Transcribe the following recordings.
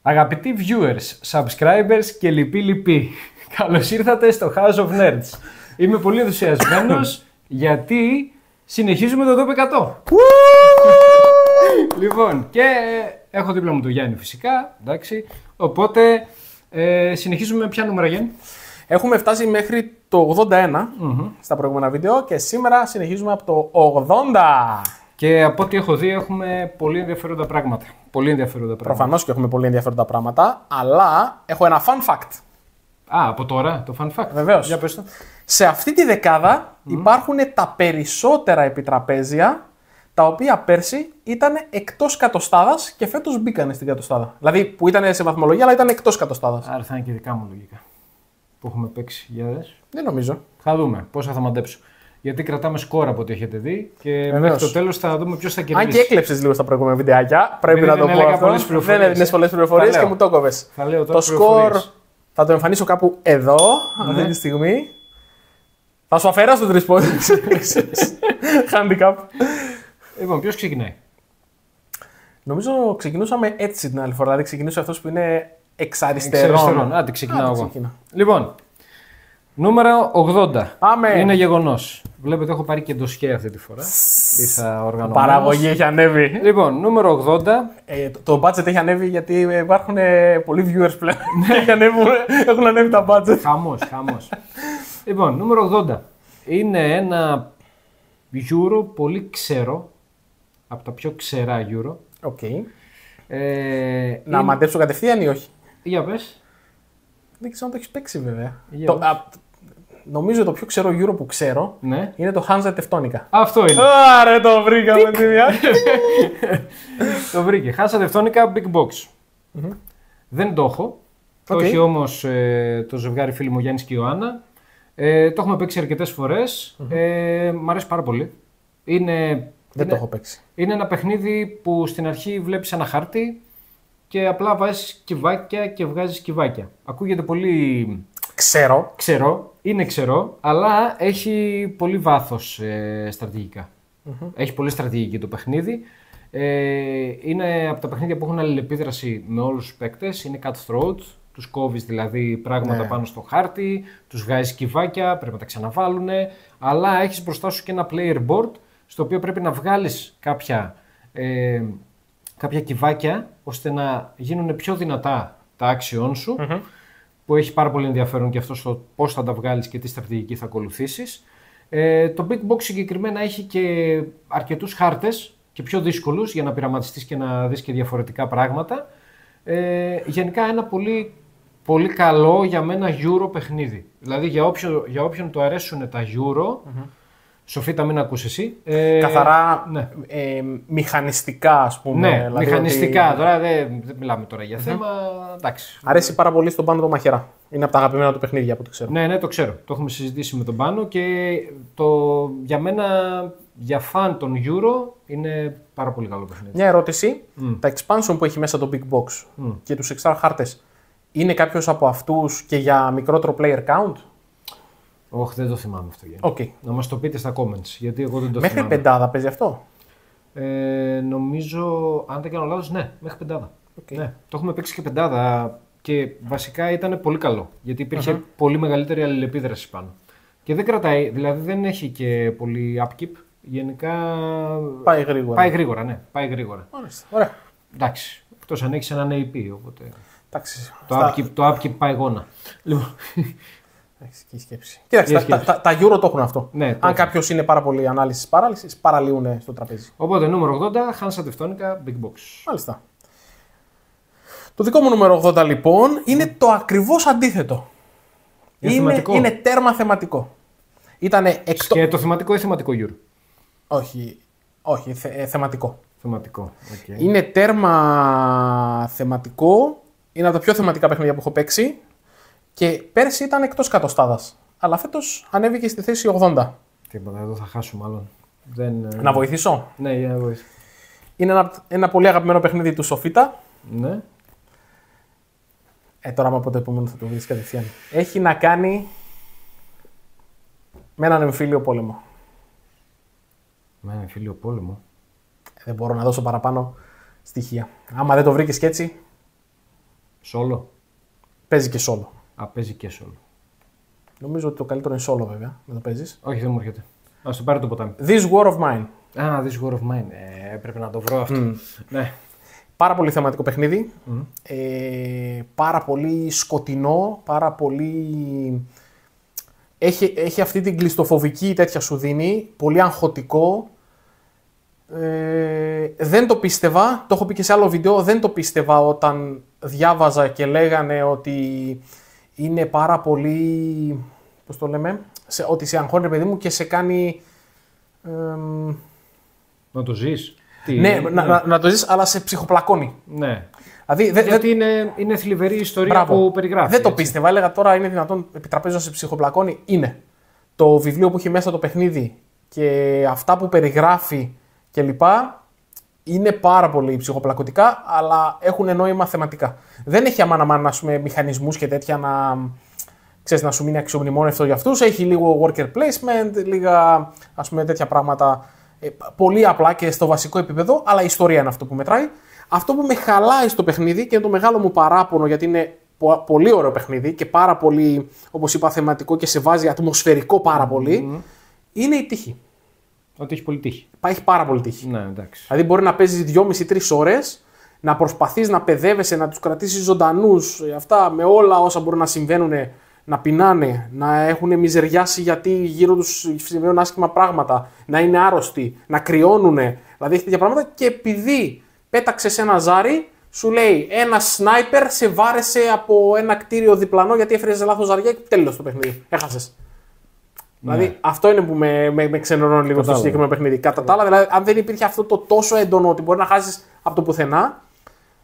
Αγαπητοί viewers, subscribers και λοιποί. Καλώς ήρθατε στο House of Nerds. Είμαι πολύ ενθουσιασμένος γιατί συνεχίζουμε το top 100. Λοιπόν, και έχω δίπλα μου τον Γιάννη φυσικά, εντάξει. Οπότε συνεχίζουμε με ποια νούμερα, Γιάννη? Έχουμε φτάσει μέχρι το 81 στα προηγούμενα βίντεο και σήμερα συνεχίζουμε από το 80. Και από ό,τι έχω δει έχουμε πολύ ενδιαφέροντα πράγματα. Προφανώς και έχουμε πολύ ενδιαφέροντα πράγματα, αλλά έχω ένα fun fact. Α, από τώρα το fun fact. Βεβαίως. Για πες το. Σε αυτή τη δεκάδα υπάρχουν τα περισσότερα επιτραπέζια τα οποία πέρσι ήταν εκτός κατοστάδας και φέτος μπήκανε στην κατοστάδα. Δηλαδή που ήταν σε βαθμολογία αλλά ήταν εκτός κατοστάδας. Άρα θα είναι και δικά μου λογικά. Που έχουμε παίξει. Για δες. Δεν νομίζω. Θα δούμε πόσα θα μαντέψω. Γιατί κρατάμε σκόρ από ό,τι έχετε δει και μέχρι το τέλος θα δούμε ποιος θα κερδίσει. Αν και έκλεψες λίγο στα προηγούμενα βιντεάκια, πρέπει να το πω αυτό. Δεν έδινες πολλές πληροφορίες και μου το κόβες. Το σκορ θα το εμφανίσω κάπου εδώ, αυτή τη στιγμή. Θα σου αφαιράσω 3 πόντους. Handicap. Λοιπόν, ποιος ξεκινάει? Νομίζω ξεκινούσαμε έτσι την άλλη φορά. Δηλαδή ξεκινούσε αυτός που είναι εξ αριστερών. Άντε, ξεκινάω εγώ. Λοιπόν, νούμερο 80. Πάμε. Είναι γεγονός. Βλέπετε, έχω πάρει και ντοσιέ αυτή τη φορά. Ήρθα οργανωμένος. Παραγωγή έχει ανέβει. Λοιπόν, νούμερο 80. Το budget έχει ανέβει γιατί υπάρχουν πολλοί viewers πλέον. Έχουν ανέβει τα budget. Χαμός. Λοιπόν, νούμερο 80. Είναι ένα Euro πολύ ξερό. Από τα πιο ξερά Euro. Okay. Να μαντέψω κατευθείαν ή όχι? Για πες. Δεν ξέρω αν το έχεις παίξει βέβαια. Νομίζω το πιο ξερό Euro που ξέρω είναι το Hansa Teutonica. Αυτό είναι. Άρα το βρήκαμε τη μία. Το βρήκε. Hansa Teutonica Big Box. Δεν το έχω. Το έχει όμως το ζευγάρι φίλοι μου Γιάννης και Ιωάννα. Το έχουμε παίξει αρκετές φορές. Μ' αρέσει πάρα πολύ. Δεν το έχω παίξει. Είναι ένα παιχνίδι που στην αρχή βλέπεις ένα χάρτη και απλά βάζεις κυβάκια και βγάζεις κυβάκια. Ακούγεται πολύ ξερό, είναι ξερό, αλλά έχει πολύ βάθος στρατηγικά. Έχει πολύ στρατηγική το παιχνίδι. Είναι από τα παιχνίδια που έχουν αλληλεπίδραση με όλους τους παίκτες. Είναι cutthroat, τους κόβεις δηλαδή πράγματα πάνω στο χάρτη, τους βγάζεις κυβάκια, πρέπει να τα ξαναβάλουν, αλλά έχεις μπροστά σου και ένα player board στο οποίο πρέπει να βγάλεις κάποια κυβάκια ώστε να γίνουν πιο δυνατά τα action σου, που έχει πάρα πολύ ενδιαφέρον και αυτό στο πώς θα τα βγάλεις και τι στρατηγική θα ακολουθήσεις. Το Big Box συγκεκριμένα έχει και αρκετούς χάρτες και πιο δύσκολους για να πειραματιστείς και να δεις και διαφορετικά πράγματα. Γενικά ένα πολύ, πολύ καλό για μένα Euro παιχνίδι. Δηλαδή για όποιον το αρέσουν τα Euro, Σοφίτα, μην ακούς εσύ. Καθαρά μηχανιστικά, ας πούμε. Ναι, δηλαδή μηχανιστικά. Τώρα δεν μιλάμε τώρα για θέμα. Εντάξει. Αρέσει πάρα πολύ στον Πάνο το μαχαιρά. Είναι από τα αγαπημένα του παιχνίδια από ό,τι ξέρω. Ναι, το ξέρω. Το έχουμε συζητήσει με τον Πάνο και για μένα, για φαν των Euro, είναι πάρα πολύ καλό παιχνίδι. Μια ερώτηση. Τα expansion που έχει μέσα το Big Box και τους extra χάρτες, είναι κάποιος από αυτούς και για μικρότερο player count? Όχι, δεν το θυμάμαι αυτό. Okay. Να μας το πείτε στα comments, γιατί εγώ δεν το μέχρι θυμάμαι. Μέχρι πεντάδα παίζει αυτό? Νομίζω, αν δεν κάνω λάθος, ναι, μέχρι πεντάδα. Okay. Ναι, το έχουμε παίξει και πεντάδα και βασικά ήταν πολύ καλό, γιατί υπήρχε πολύ μεγαλύτερη αλληλεπίδραση πάνω. Και δεν κρατάει, δηλαδή δεν έχει και πολύ upkeep, γενικά πάει γρήγορα. Πάει γρήγορα. Ωραία. Εντάξει, εκτός αν έχεις έναν AP, οπότε εντάξει, το upkeep πάει γόνα. Λοιπόν. Έχει σκέψη. Κοίταξε, τα Euro το έχουν αυτό. Ναι, αν κάποιος είναι πάρα πολύ ανάλυσης παράλυσης, παραλύουν στο τραπέζι. Οπότε νούμερο 80, Hansa Teutonica Big Box. Μάλιστα. Το δικό μου νούμερο 80 λοιπόν είναι το ακριβώς αντίθετο. Είναι τέρμα θεματικό. Και το θεματικό ή θεματικό Euro? Όχι, θεματικό. Θεματικό. Okay. Είναι τέρμα θεματικό. Είναι από τα πιο θεματικά παιχνίδια που έχω παίξει. Και πέρσι ήταν εκτός κατοστάδας. Αλλά φέτος ανέβηκε στη θέση 80. Τίποτα, εδώ θα χάσουμε μάλλον. Να βοηθήσω? Ναι, για να βοηθήσω. Είναι ένα πολύ αγαπημένο παιχνίδι του Σοφίτα. Ναι. Τώρα από το επόμενο θα το βρεις κατευθείαν. Έχει να κάνει με έναν εμφύλιο πόλεμο. Με έναν εμφύλιο πόλεμο? Δεν μπορώ να δώσω παραπάνω στοιχεία. Άμα δεν το βρήκες και έτσι. Solo. Παίζει και solo. Παίζει και solo. Νομίζω ότι το καλύτερο είναι solo, βέβαια, να το παίζεις. Όχι, δεν μου έρχεται. Ας το πάρει το ποτάμι. This War of Mine. This War of Mine. Πρέπει να το βρω αυτό. Ναι. Πάρα πολύ θεματικό παιχνίδι. Πάρα πολύ σκοτεινό. Πάρα πολύ... Έχει αυτή την κλειστοφοβική τέτοια σου δίνει. Πολύ αγχωτικό. Δεν το πίστευα. Το έχω πει και σε άλλο βίντεο. Δεν το πίστευα όταν διάβαζα και λέγανε ότι είναι πάρα πολύ... Πώς το λέμε? Ότι σε αγχώνει, παιδί μου, και σε κάνει... Να το ζεις. Ναι, να το ζεις, αλλά σε ψυχοπλακώνει. Ναι. Δηλαδή, γιατί είναι θλιβερή ιστορία που περιγράφει. Δεν το πίστευα. Έλεγα τώρα είναι δυνατόν επιτραπέζιο να σε ψυχοπλακώνει. Είναι. Το βιβλίο που έχει μέσα το παιχνίδι και αυτά που περιγράφει κλπ. Είναι πάρα πολύ ψυχοπλακωτικά, αλλά έχουν νόημα θεματικά. Δεν έχει αμάν μηχανισμούς και τέτοια να σου μείνει αξιομνημόνευτο για αυτούς. Έχει λίγο worker placement, λίγα τέτοια πράγματα. Πολύ απλά και στο βασικό επίπεδο, αλλά η ιστορία είναι αυτό που μετράει. Αυτό που με χαλάει στο παιχνίδι και είναι το μεγάλο μου παράπονο, γιατί είναι πολύ ωραίο παιχνίδι και πάρα πολύ, όπως είπα, θεματικό και σε βάζει ατμοσφαιρικό πάρα πολύ, είναι η τύχη. Ότι έχει πολύ τύχη. Έχει πάρα πολύ τύχη. Ναι, εντάξει. Δηλαδή μπορεί να παίζεις 2,5-3 ώρες, να προσπαθείς να παιδεύεσαι, να τους κρατήσεις ζωντανούς, αυτά με όλα όσα μπορούν να συμβαίνουν, να πεινάνε, να έχουν μιζεριάσει γιατί γύρω τους συμβαίνουν άσχημα πράγματα, να είναι άρρωστοι, να κρυώνουν. Δηλαδή έχει τέτοια πράγματα και επειδή πέταξες ένα ζάρι, σου λέει ένα σνάιπερ σε βάρεσε από ένα κτίριο διπλανό γιατί έφερες λάθος ζαριά και τέλος το παιχνίδι. Έχασες. Ναι. Δηλαδή αυτό είναι που με ξενερώνει λίγο στο συγκεκριμένο παιχνίδι. Κατά τα άλλα, δηλαδή, αν δεν υπήρχε αυτό το τόσο έντονο ότι μπορεί να χάσεις από το πουθενά,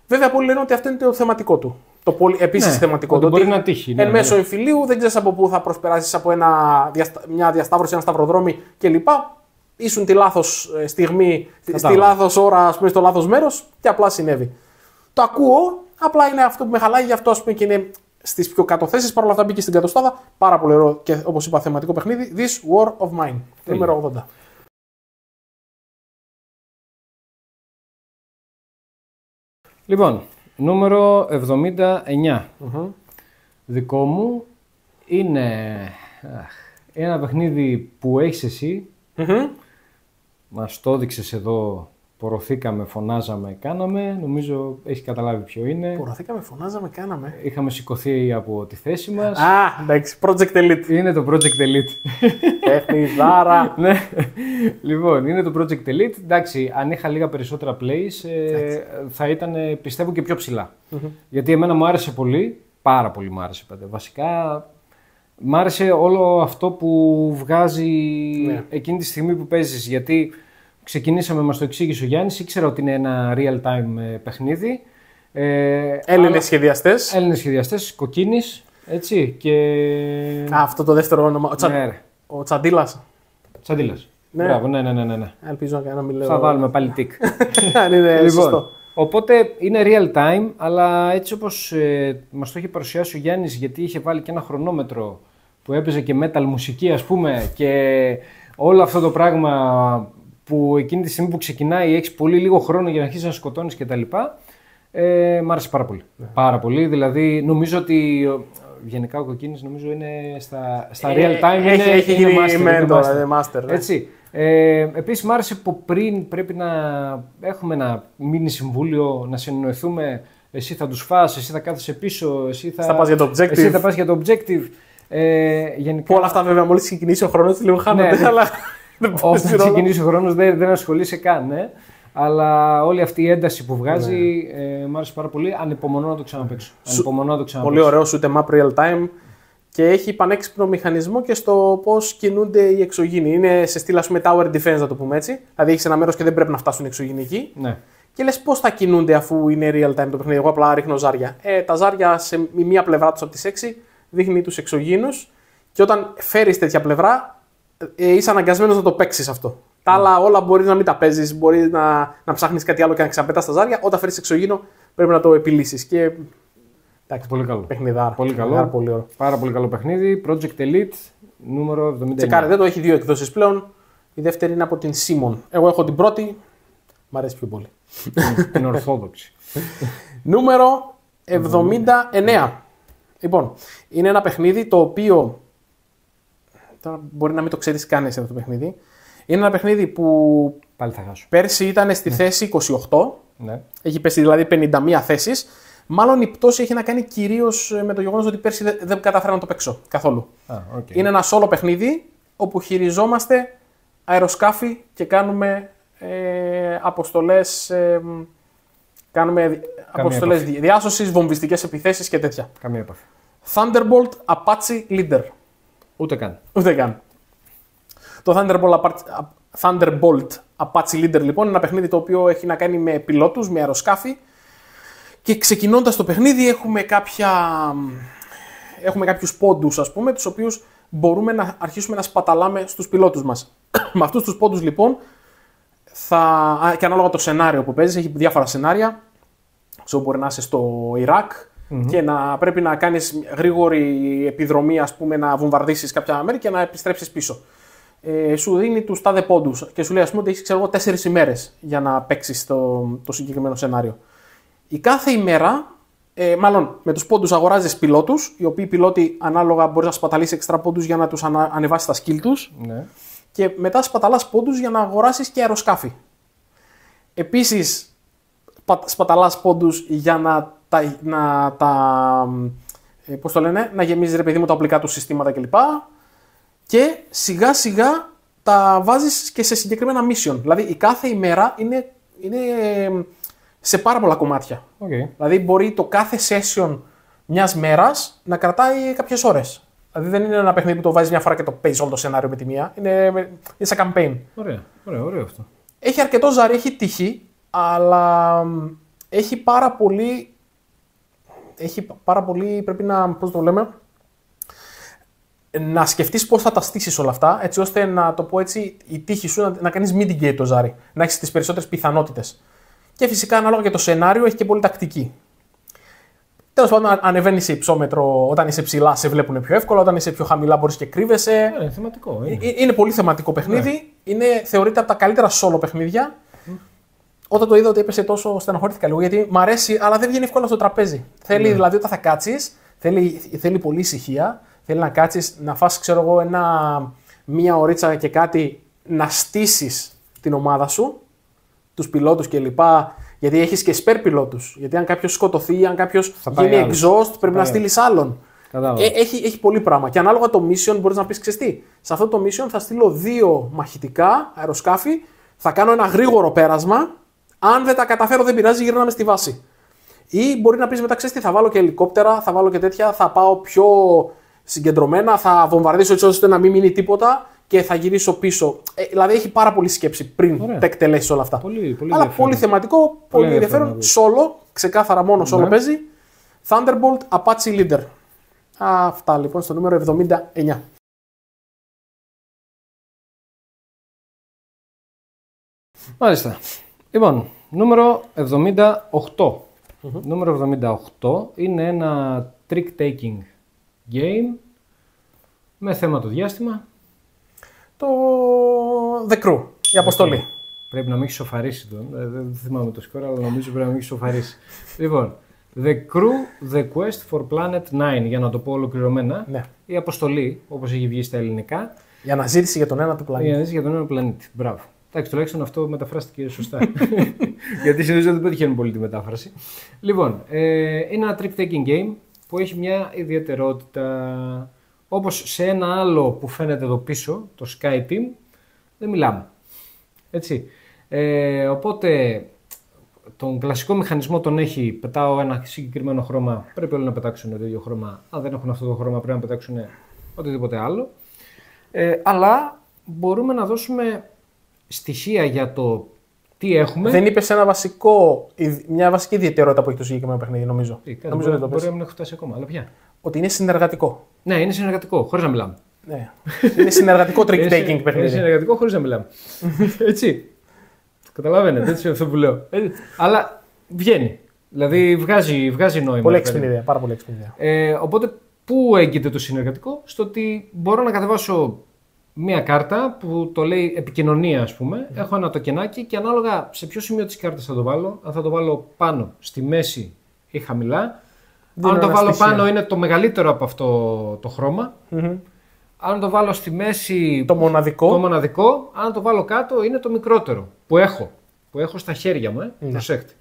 βέβαια πολλοί λένε ότι αυτό είναι το θεματικό του. Το επίσης θεματικό του. Μπορεί να τύχει. Εν μέσω εμφυλίου δεν ξέρεις από πού θα προσπεράσεις από μια διασταύρωση, ένα σταυροδρόμι κλπ. Ήσουν τη λάθος στιγμή, στη λάθος ώρα, ας πούμε, στο λάθος μέρος και απλά συνέβη. Το ακούω, απλά είναι αυτό που με χαλάει, γι' αυτό ας πούμε και είναι στις πιο κάτω θέσεις. Παρ' όλα αυτά μπήκε στην κατοστάδα. Πάρα πολύ ωραίο και όπως είπα θεματικό παιχνίδι. This War of Mine. Νούμερο 80. Λοιπόν, νούμερο 79. Δικό μου είναι ένα παιχνίδι που έχεις εσύ. Μας το έδειξες εδώ, πορωθήκαμε, φωνάζαμε, κάναμε. Νομίζω έχει καταλάβει ποιο είναι. Πορωθήκαμε, φωνάζαμε, κάναμε. Είχαμε σηκωθεί από τη θέση μας. Εντάξει, Project Elite. Είναι το Project Elite. Παιχνιδάρα. Ναι. Λοιπόν, είναι το Project Elite. Εντάξει, αν είχα λίγα περισσότερα plays, θα ήταν, πιστεύω, και πιο ψηλά. Γιατί εμένα μου άρεσε πολύ, πάρα πολύ μου άρεσε. Βασικά, μ' άρεσε όλο αυτό που βγάζει εκείνη τη στιγμή που παίζεις. Γιατί ξεκινήσαμε, μας το εξήγησε ο Γιάννης, ήξερα ότι είναι ένα real-time παιχνίδι. Έλληνες σχεδιαστές. Έλληνες σχεδιαστές, κοκκίνης, έτσι, και... αυτό το δεύτερο όνομα, ο Τσαντίλας. Τσαντίλας, μπράβο, ναι. Ελπίζω να μην λέω... Θα βάλουμε πάλι τικ. Αν είναι σωστό. Οπότε είναι real time, αλλά έτσι όπως μας το είχε παρουσιάσει ο Γιάννης, γιατί είχε βάλει και ένα χρονόμετρο που έπαιζε και metal μουσική, ας πούμε, και όλο αυτό το πράγμα που εκείνη τη στιγμή που ξεκινάει έχεις πολύ λίγο χρόνο για να αρχίσεις να σκοτώνεις κτλ. Μ' άρεσε πάρα πολύ. Πάρα πολύ, δηλαδή νομίζω ότι γενικά ο Κοκκίνης νομίζω είναι στα real time, έχει γίνει master. Έτσι. Επίσης μ' άρεσε που πριν πρέπει να έχουμε ένα mini συμβούλιο, να συνεννοηθούμε, εσύ θα τους φας, εσύ θα κάθεσαι πίσω, εσύ θα πας για το objective. Εσύ θα πας για το objective. Γενικά... Όλα αυτά βέβαια μόλις ξεκινήσει ο χρόνος λίγο χάνονται, ναι. Αλλά... Όταν ξεκινήσει ο χρόνος δεν ασχολείσαι καν, ναι. Αλλά όλη αυτή η ένταση που βγάζει μου άρεσε πάρα πολύ. Ανυπομονώ να το ξαναπαίξω. Πολύ ωραίο shoot 'em up real time και έχει πανέξυπνο μηχανισμό και στο πώς κινούνται οι εξωγήινοι. Είναι σε στυλ, ας πούμε, tower defense, να το πούμε έτσι. Δηλαδή έχεις ένα μέρος και δεν πρέπει να φτάσουν οι εξωγήινοι εκεί. Ναι. Και λες πώς θα κινούνται αφού είναι real time το παιχνίδι. Εγώ απλά ρίχνω ζάρια. Τα ζάρια σε μία πλευρά τους από τις 6 δείχνει τους εξωγήινους και όταν φέρεις τέτοια πλευρά είσαι αναγκασμένος να το παίξεις αυτό. Τα άλλα όλα μπορείς να μην τα παίζεις, μπορείς να ψάχνεις κάτι άλλο και να ξαναπετάς τα ζάρια. Όταν φέρεις εξωγήινο πρέπει να το επιλύσεις. Και... εντάξει, πολύ καλό. Παιχνιδάρα. Πολύ καλό. Πολύ ωραίο. Πάρα πολύ καλό παιχνίδι. Project Elite, νούμερο 79. Τσεκάρετε το, έχει 2 εκδόσεις πλέον. Η δεύτερη είναι από την Simon. Εγώ έχω την πρώτη. Μ' αρέσει πιο πολύ. Την ορθόδοξη. Νούμερο 79. Λοιπόν, είναι ένα παιχνίδι το οποίο. Τώρα μπορεί να μην το ξέρεις καν εσύ αυτό το παιχνίδι. Είναι ένα παιχνίδι που πάλι θα χάσω. Πέρσι ήταν στη θέση 28. Ναι. Έχει πέσει δηλαδή 51 θέσεις. Μάλλον η πτώση έχει να κάνει κυρίως με το γεγονός ότι πέρσι δεν κατάφερα να το παίξω καθόλου. Okay. Είναι ένα solo παιχνίδι όπου χειριζόμαστε αεροσκάφη και κάνουμε αποστολές. Κάνουμε αποστολές διάσωσης, βομβιστικές επιθέσεις και τέτοια. Καμία επαφή. Thunderbolt Apache Leader. Ούτε καν. Το Thunderbolt Apache Leader λοιπόν είναι ένα παιχνίδι το οποίο έχει να κάνει με πιλότους, με αεροσκάφη και ξεκινώντας το παιχνίδι έχουμε κάποιους πόντους ας πούμε, τους οποίους μπορούμε να αρχίσουμε να σπαταλάμε στους πιλότους μας. Με αυτούς τους πόντους λοιπόν και ανάλογα το σενάριο που παίζεις, έχει διάφορα σενάρια. Ξέρω, μπορεί να είσαι στο Ιράκ και να πρέπει να κάνεις γρήγορη επιδρομή, ας πούμε, να βομβαρδίσεις κάποια μέρη και να επιστρέψεις πίσω. Σου δίνει τους τάδε πόντους και σου λέει, ας πούμε, ότι έχεις 4 ημέρες για να παίξεις το συγκεκριμένο σενάριο. Η κάθε ημέρα, μάλλον με τους πόντους αγοράζεις πιλότους, οι οποίοι πιλότοι ανάλογα μπορείς να σπαταλήσεις εξτρά πόντους για να τους ανεβάσεις τα skill τους. Ναι. Και μετά σπαταλάς πόντους για να αγοράσεις και αεροσκάφη. Επίσης, σπαταλάς πόντους για να γεμίζεις ρε παιδί μου τα οπλικά του συστήματα κλπ. Και σιγά σιγά τα βάζεις και σε συγκεκριμένα mission. Δηλαδή η κάθε ημέρα είναι σε πάρα πολλά κομμάτια. Okay. Δηλαδή μπορεί το κάθε session μιας μέρας να κρατάει κάποιες ώρες. Δηλαδή δεν είναι ένα παιχνίδι που το βάζεις μια φορά και το παίζεις όλο το σενάριο με τη μία. Είναι σαν campaign. Ωραίο αυτό. Έχει αρκετό ζάρι, έχει τύχη, αλλά έχει πάρα πολύ, πρέπει να, πώς το λέμε, να σκεφτείς πώς θα τα στήσεις όλα αυτά, έτσι ώστε να το πω έτσι, η τύχη σου να κάνεις mitigate το ζάρι, να έχεις τις περισσότερες πιθανότητες. Και φυσικά ανάλογα και το σενάριο έχει και πολύ τακτική. Τέλος πάντων, ανεβαίνει σε υψόμετρο, όταν είσαι ψηλά σε βλέπουν πιο εύκολα, όταν είσαι πιο χαμηλά μπορείς και κρύβεσαι. Είναι θεματικό. Είναι πολύ θεματικό παιχνίδι. Θεωρείται από τα καλύτερα solo παιχνίδια. Όταν το είδα ότι έπεσε τόσο, στεναχωρήθηκα λίγο γιατί μ' αρέσει, αλλά δεν βγαίνει εύκολα στο τραπέζι. Θέλει δηλαδή όταν θα κάτσεις, θέλει πολύ ησυχία. Θέλει να κάτσεις, να φας, ξέρω εγώ, μία ωρίτσα και κάτι, να στήσεις την ομάδα σου, τους πιλότους κλπ. Γιατί έχεις και spare πιλότους. Γιατί αν κάποιος σκοτωθεί, αν κάποιος γίνει exhaust, πρέπει να στείλεις άλλον. Έχει πολύ πράγμα. Και ανάλογα το mission μπορείς να πεις, ξέρεις τι, σε αυτό το mission θα στείλω 2 μαχητικά αεροσκάφη, θα κάνω ένα γρήγορο πέρασμα. Αν δεν τα καταφέρω, δεν πειράζει, γυρνάμε στη βάση. Ή μπορεί να πεις μετά, ξέρεις τι, θα βάλω και ελικόπτερα, θα βάλω και τέτοια, θα πάω πιο συγκεντρωμένα, θα βομβαρδίσω έτσι ώστε να μην μείνει τίποτα και θα γυρίσω πίσω. Δηλαδή έχει πάρα πολύ σκέψη πριν τα εκτελέσει όλα αυτά. Αλλά πολύ θεματικό, πολύ ενδιαφέρον. Solo, ξεκάθαρα μόνο solo παίζει. Thunderbolt Apache Leader. Αυτά λοιπόν στο νούμερο 79. Μάλιστα. Λοιπόν, νούμερο 78. Νούμερο 78 είναι ένα trick-taking game με θέμα το διάστημα. Το The Crew, η αποστολή. Πρέπει να με έχει σοφαρίσει το. Δεν θυμάμαι το σκορ, αλλά νομίζω πρέπει να με έχει σοφαρίσει. Λοιπόν, The Crew, The Quest for Planet 9, για να το πω ολοκληρωμένα. Ναι. Η αποστολή, όπως έχει βγει στα ελληνικά. Η αναζήτηση για τον ένα του πλανήτη. Η αναζήτηση για τον ένα πλανήτη. Μπράβο. Εντάξει, τουλάχιστον αυτό μεταφράστηκε σωστά. Γιατί συνήθως δεν πετυχαίνουν πολύ τη μετάφραση. Λοιπόν, είναι ένα trick-taking game που έχει μια ιδιαιτερότητα. Όπως σε ένα άλλο που φαίνεται εδώ πίσω, το Sky Team, δεν μιλάμε. Έτσι. Οπότε, τον κλασικό μηχανισμό τον έχει, πετάω ένα συγκεκριμένο χρώμα, πρέπει όλοι να πετάξουν το ίδιο χρώμα. Αν δεν έχουν αυτό το χρώμα πρέπει να πετάξουν οτιδήποτε άλλο. Αλλά μπορούμε να δώσουμε στοιχεία για το τι έχουμε. Δεν είπες μια βασική ιδιαιτερότητα που έχει το συγκεκριμένο παιχνίδι, νομίζω. Νομίζω δεν το μπορεί να μην έχω φτάσει ακόμα, αλλά ποια. Ότι είναι συνεργατικό. Ναι, είναι συνεργατικό, χωρίς να μιλάμε. Ναι. Είναι συνεργατικό trick-taking παιχνίδι. Είναι συνεργατικό χωρίς να μιλάμε. Έτσι. Καταλαβαίνετε, έτσι αυτό που λέω. Αλλά βγαίνει. Δηλαδή βγάζει νόημα. Πολύ έξυπνη ιδέα, πάρα πολύ έξυπνη ιδέα. Οπότε, πού έγκυται το συνεργατικό? Στο ότι μπορώ να κατεβάσω μία κάρτα που το λέει επικοινωνία, ας πούμε. Έχω ένα τοκενάκι και ανάλογα σε ποιο σημείο της κάρτας θα το βάλω, αν θα το βάλω πάνω, στη μέση ή χαμηλά, Αν το βάλω πάνω είναι το μεγαλύτερο από αυτό το χρώμα. Αν το βάλω στη μέση. Το μοναδικό. Αν το βάλω κάτω είναι το μικρότερο που έχω στα χέρια μου. Προσέχτε.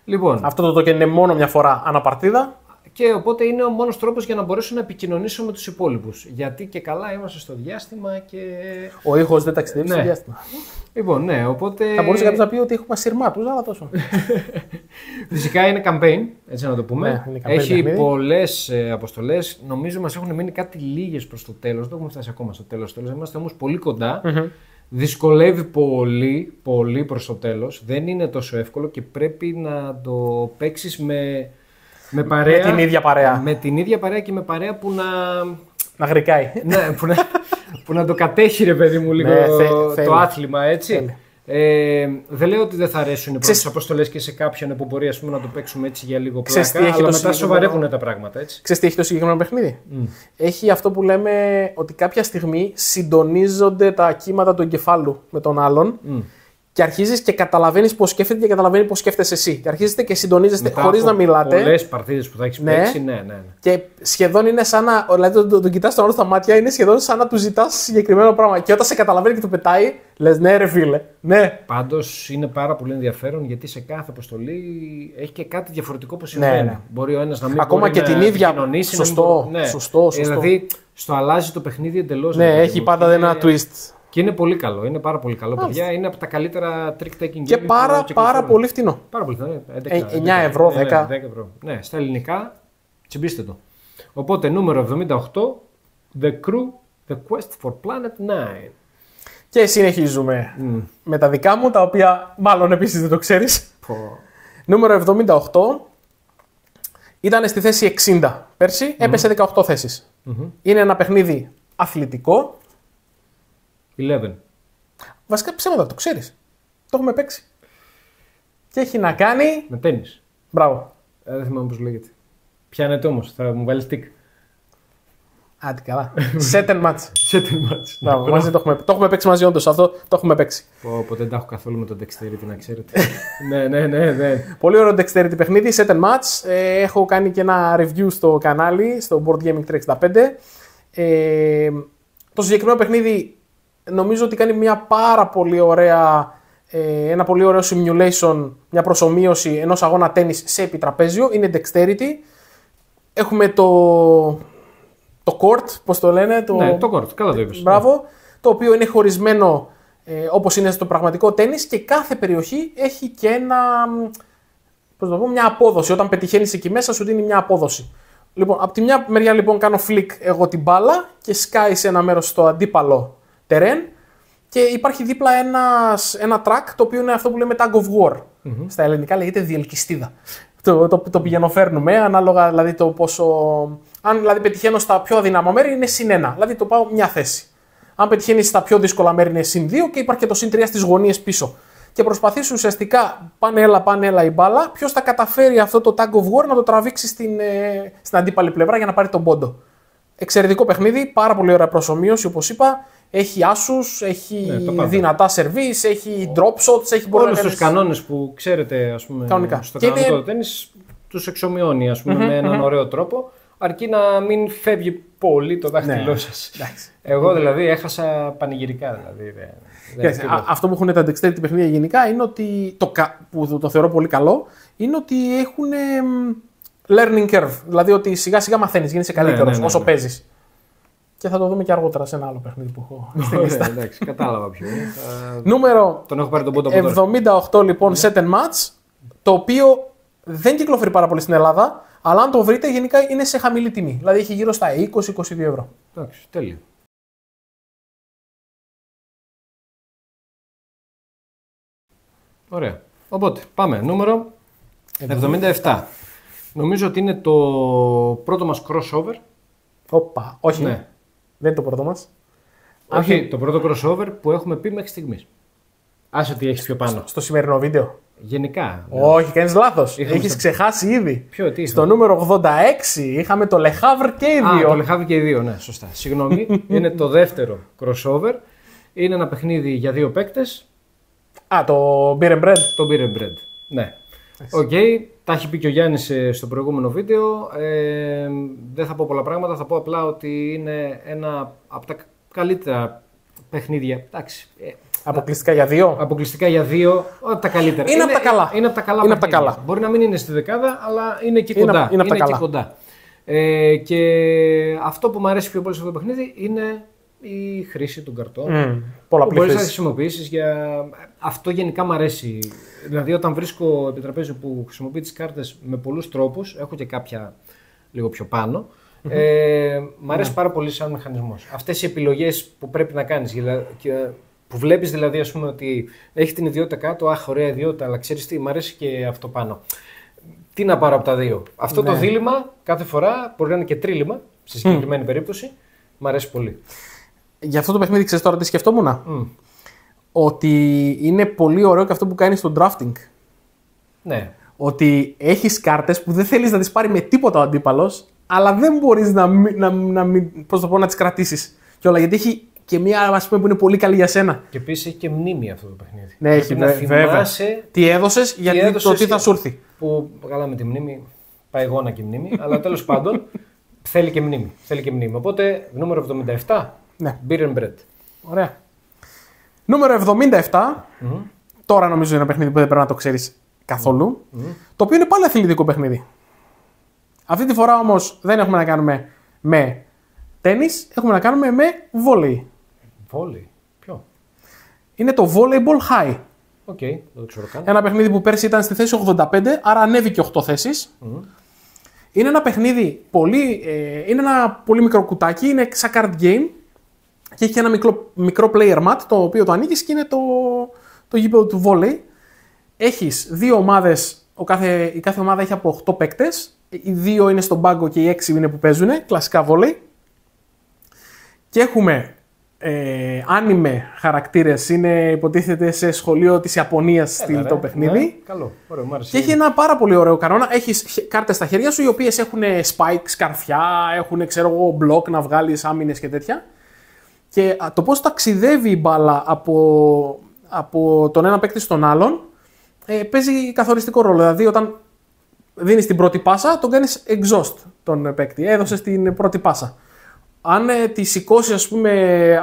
Λοιπόν, αυτό το token είναι μόνο μια φορά αναπαρτίδα. Και οπότε είναι ο μόνος τρόπος για να μπορέσω να επικοινωνήσω με τους υπόλοιπους. Γιατί και καλά είμαστε στο διάστημα και. Ο ήχος δεν ταξιδεύει στο διάστημα. Λοιπόν, ναι, οπότε. Θα μπορούσε κάποιος να πει ότι έχουμε σειρμάτους, αλλά τόσο. Φυσικά είναι campaign, έτσι να το πούμε. Ναι, έχει πολλές αποστολές. Νομίζω μας έχουν μείνει κάτι λίγες προς το τέλος. Δεν έχουμε φτάσει ακόμα στο τέλος. Είμαστε όμως πολύ κοντά. Δυσκολεύει πολύ προς το τέλος. Δεν είναι τόσο εύκολο και πρέπει να το παίξεις με παρέα. Με την ίδια παρέα. Με την ίδια παρέα και με παρέα που να γρικάει. Ναι, που να το κατέχει, ρε παιδί μου, λίγο το άθλημα, έτσι. Δεν λέω ότι δεν θα αρέσουν οι πρώτες αποστολές και σε κάποιον που μπορεί να το παίξουμε έτσι για λίγο πλάκα, αλλά μετά σοβαρεύουν τα πράγματα, έτσι. Ξέρεις τι έχει το συγκεκριμένο παιχνίδι? Έχει αυτό που λέμε ότι κάποια στιγμή συντονίζονται τα κύματα του εγκεφάλου με τον άλλον. Και αρχίζεις και καταλαβαίνεις πώς σκέφτεται και καταλαβαίνει πώς σκέφτεσαι εσύ. Και αρχίζετε και συντονίζεστε χωρίς να μιλάτε. Πολλές παρτίδες που θα έχεις παίξει, ναι. Και σχεδόν είναι σαν να. Δηλαδή τον κοιτάς τον άλλο στα μάτια, είναι σχεδόν σαν να του ζητάς συγκεκριμένο πράγμα. Και όταν σε καταλαβαίνει και το πετάει, λες ναι, ρε φίλε. Ναι. Πάντως είναι πάρα πολύ ενδιαφέρον γιατί σε κάθε αποστολή έχει και κάτι διαφορετικό που συμβαίνει. Ναι. Μπορεί ο ένας να μην ακόμα μπορεί και να την ίδια. Σωστό. Σωστό. Δηλαδή στο αλλάζει το παιχνίδι εντελώς. Ναι, έχει πάντα ένα twist. Και είναι πολύ καλό, είναι πάρα πολύ καλό, παιδιά. Είναι από τα καλύτερα trick-taking games. Και πάρα πολύ φθηνό. Πάρα πολύ φθηνό. 9 ευρώ, 10. Ναι, στα ελληνικά τσιμπήστε το. Οπότε νούμερο 78, The Crew, The Quest for Planet 9. Και συνεχίζουμε με τα δικά μου, τα οποία μάλλον επίσης δεν το ξέρεις. Νούμερο 78 ήταν στη θέση 60 πέρσι, έπεσε 18 θέσεις. Είναι ένα παιχνίδι αθλητικό. 11. Βασικά ψέματα, το ξέρεις. Το έχουμε παίξει. Και έχει να κάνει. Με τένις. Μπράβο. Δεν θυμάμαι πώς λέγεται. Πιάνετε όμως, θα μου βάλεις τικ. Άντε καλά. Set and match. Set and match. Μπράβο, μαζί το έχουμε παίξει μαζί, όντως. Αυτό το έχουμε παίξει. Ποτέ δεν τα έχω καθόλου με το Dexterity, να ξέρετε. ναι. Πολύ ωραίο Dexterity παιχνίδι, Set and match. Έχω κάνει και ένα review στο κανάλι, στο Board Gaming 365. Το συγκεκριμένο παιχνίδι. Νομίζω ότι κάνει μια πάρα πολύ ωραία, ένα πολύ ωραίο simulation, μια προσομοίωση ενός αγώνα τένις σε επιτραπέζιο. Είναι dexterity. Έχουμε το court, πώς το λένε. Ναι, το court, καλά το είπες. Μπράβο. Το οποίο είναι χωρισμένο όπως είναι στο πραγματικό τένις και κάθε περιοχή έχει και μια απόδοση. Όταν πετυχαίνεις εκεί μέσα σου δίνει μια απόδοση. Λοιπόν, από τη μια μεριά λοιπόν κάνω flick εγώ την μπάλα και σκάει σε ένα μέρος στο αντίπαλο terrain και υπάρχει δίπλα ένα track το οποίο είναι αυτό που λέμε tag of war. Στα ελληνικά λέγεται διελκυστίδα. Το πηγαίνω-φέρνουμε ανάλογα δηλαδή το πόσο. Αν δηλαδή πετυχαίνω στα πιο αδύναμα μέρη είναι συν 1, δηλαδή το πάω μια θέση. Αν πετυχαίνει στα πιο δύσκολα μέρη είναι συν 2 και υπάρχει και το συν 3 στις γωνίες πίσω. Και προσπαθείς ουσιαστικά πάνε έλα η μπάλα, ποιος θα καταφέρει αυτό το tag of war να το τραβήξει στην αντίπαλη πλευρά για να πάρει τον πόντο. Εξαιρετικό παιχνίδι, πάρα πολύ ωραία προσομοίωση όπως είπα. Έχει άσους, έχει δυνατά σερβίς, έχει drop shots, έχει πολλούς τους κανόνες που ξέρετε ας πούμε, κανονικά. Στο κανονικό τένις τους εξομοιώνει ας πούμε, με έναν ωραίο τρόπο, αρκεί να μην φεύγει πολύ το δάχτυλό σας. Εγώ δηλαδή έχασα πανηγυρικά. Δηλαδή, αυτό που έχουν τα dexterity παιχνίδια γενικά είναι ότι, που το θεωρώ πολύ καλό, είναι ότι έχουν learning curve, δηλαδή ότι σιγά σιγά μαθαίνεις, γίνεσαι καλύτερος όσο παίζεις. Και θα το δούμε και αργότερα σε ένα άλλο παιχνίδι που έχω στη λίστα. Εντάξει, κατάλαβα ποιο είναι. Νούμερο τον έχω πάρει τον πόντο από 78 λοιπόν, Set and Match, το οποίο δεν κυκλοφορεί πάρα πολύ στην Ελλάδα, αλλά αν το βρείτε γενικά είναι σε χαμηλή τιμή. Δηλαδή έχει γύρω στα 20-22 ευρώ. Εντάξει, τέλειο. Ωραία. Οπότε πάμε. Νούμερο 77. Νομίζω ότι είναι το πρώτο μας crossover. Όπα, όχι. Ναι. Δεν είναι το πρώτο μας. Όχι, το πρώτο crossover που έχουμε πει μέχρι στιγμής. Άσε τι έχεις πιο πάνω. Στο σημερινό βίντεο. Γενικά. Όχι, κάνεις λάθος. Έχεις ξεχάσει ήδη. Ποιο, τι στο νούμερο 86 είχαμε το Le Havre και οι δύο. Το Le Havre και οι δύο, ναι, σωστά. Συγγνώμη. Είναι το δεύτερο crossover. Είναι ένα παιχνίδι για δύο παίκτες. Το Beer and Bread. Το Beer and Bread. Ναι. Οκ, τα έχει πει και ο Γιάννης στο προηγούμενο βίντεο. Δεν θα πω πολλά πράγματα, θα πω απλά ότι είναι ένα από τα καλύτερα παιχνίδια. Εντάξει. Αποκλειστικά για 2. Αποκλειστικά για 2, τα καλύτερα. Είναι από τα καλά. Είναι από τα καλά. Μπορεί να μην είναι στη δεκάδα, αλλά είναι εκεί κοντά. Είναι εκεί κοντά. Και αυτό που μου αρέσει πιο πολύ σε αυτό το παιχνίδι είναι η χρήση των καρτών. Μπορείς να χρησιμοποιήσεις για... Αυτό γενικά μου αρέσει. Δηλαδή, όταν βρίσκω επιτραπέζιο που χρησιμοποιεί τις κάρτες με πολλούς τρόπους, έχω και κάποια λίγο πιο πάνω. Μ' αρέσει πάρα πολύ σαν μηχανισμός. Αυτές οι επιλογές που πρέπει να κάνεις, που βλέπεις δηλαδή, ας πούμε, ότι έχει την ιδιότητα κάτω, αχ, ωραία ιδιότητα, αλλά ξέρεις τι, μ' αρέσει και αυτό πάνω. Τι να πάρω από τα δύο. Αυτό το δίλημμα κάθε φορά μπορεί να είναι και τρίλημμα, στη συγκεκριμένη περίπτωση. Μ' αρέσει πολύ. Για αυτό το παιχνίδι, ξέρεις τώρα τι σκεφτόμουν. Ότι είναι πολύ ωραίο και αυτό που κάνει στο drafting. Ναι. Ότι έχεις κάρτες που δεν θέλεις να τις πάρει με τίποτα ο αντίπαλος, αλλά δεν μπορείς να τις κρατήσεις. Και όλα, γιατί έχει και μία, ας πούμε, που είναι πολύ καλή για σένα. Και επίσης έχει και μνήμη αυτό το παιχνίδι. Ναι, έχει να θυμάσαι τι έδωσες, γιατί το τι θα σου έρθει. Που καλά με τη μνήμη, πάει γόνα και η μνήμη, αλλά τέλος πάντων θέλει και μνήμη. Οπότε νούμερο 77. Ναι. Beer and Bread. Ωραία. Νούμερο 77. Τώρα νομίζω είναι ένα παιχνίδι που δεν πρέπει να το ξέρεις καθόλου. Το οποίο είναι πάλι αθλητικό παιχνίδι. Αυτή τη φορά όμως δεν έχουμε να κάνουμε με τένις, έχουμε να κάνουμε με βόλεϊ. Βόλεϊ. Ποιο? Είναι το Volleyball High. Οκ, δεν το ξέρω καν. Ένα παιχνίδι που πέρσι ήταν στη θέση 85, άρα ανέβηκε 8 θέσεις. Είναι ένα παιχνίδι είναι ένα πολύ μικρό κουτάκι, είναι σαν card game και έχει ένα μικρό player mat, το οποίο το ανοίγεις και είναι το γήπεδο του volley. Έχεις δύο ομάδες, η κάθε ομάδα έχει από 8 παίκτες, οι 2 είναι στον πάγκο και οι 6 είναι που παίζουν, κλασικά volley. Και έχουμε άνιμε χαρακτήρες, είναι υποτίθεται σε σχολείο της Ιαπωνίας το παιχνίδι. Ναι, καλό, ωραίο, μου άρεσε. Και έχει ένα πάρα πολύ ωραίο κανόνα. Έχεις κάρτες στα χέρια σου οι οποίες έχουν spikes, καρφιά, έχουν block να βγάλεις άμυνες και τέτοια. Και το πώς ταξιδεύει η μπάλα από τον ένα παίκτη στον άλλον παίζει καθοριστικό ρόλο. Δηλαδή, όταν δίνεις την πρώτη πάσα, τον κάνεις exhaust τον παίκτη. Έδωσες την πρώτη πάσα. Αν τη σηκώσει, ας πούμε,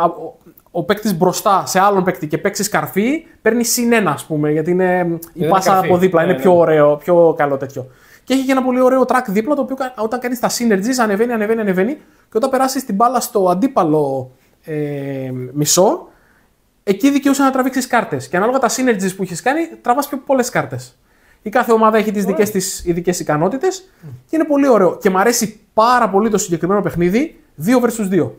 ο παίκτης μπροστά σε άλλον παίκτη και παίξει καρφί, παίρνει συν 1, ας πούμε, γιατί είναι η πάσα καρφί από δίπλα. Είναι πιο ωραίο, πιο καλό τέτοιο. Και έχει και ένα πολύ ωραίο track δίπλα, το οποίο όταν κάνεις τα synergies ανεβαίνει και όταν περάσεις την μπάλα στο αντίπαλο μισό, εκεί δικαιούσε να τραβήξεις κάρτες. Και ανάλογα τα synergies που έχεις κάνει, τραβάς πιο πολλές κάρτες. Η κάθε ομάδα έχει τις δικές της ειδικές ικανότητες και είναι πολύ ωραίο. Και μου αρέσει πάρα πολύ το συγκεκριμένο παιχνίδι 2 vs 2.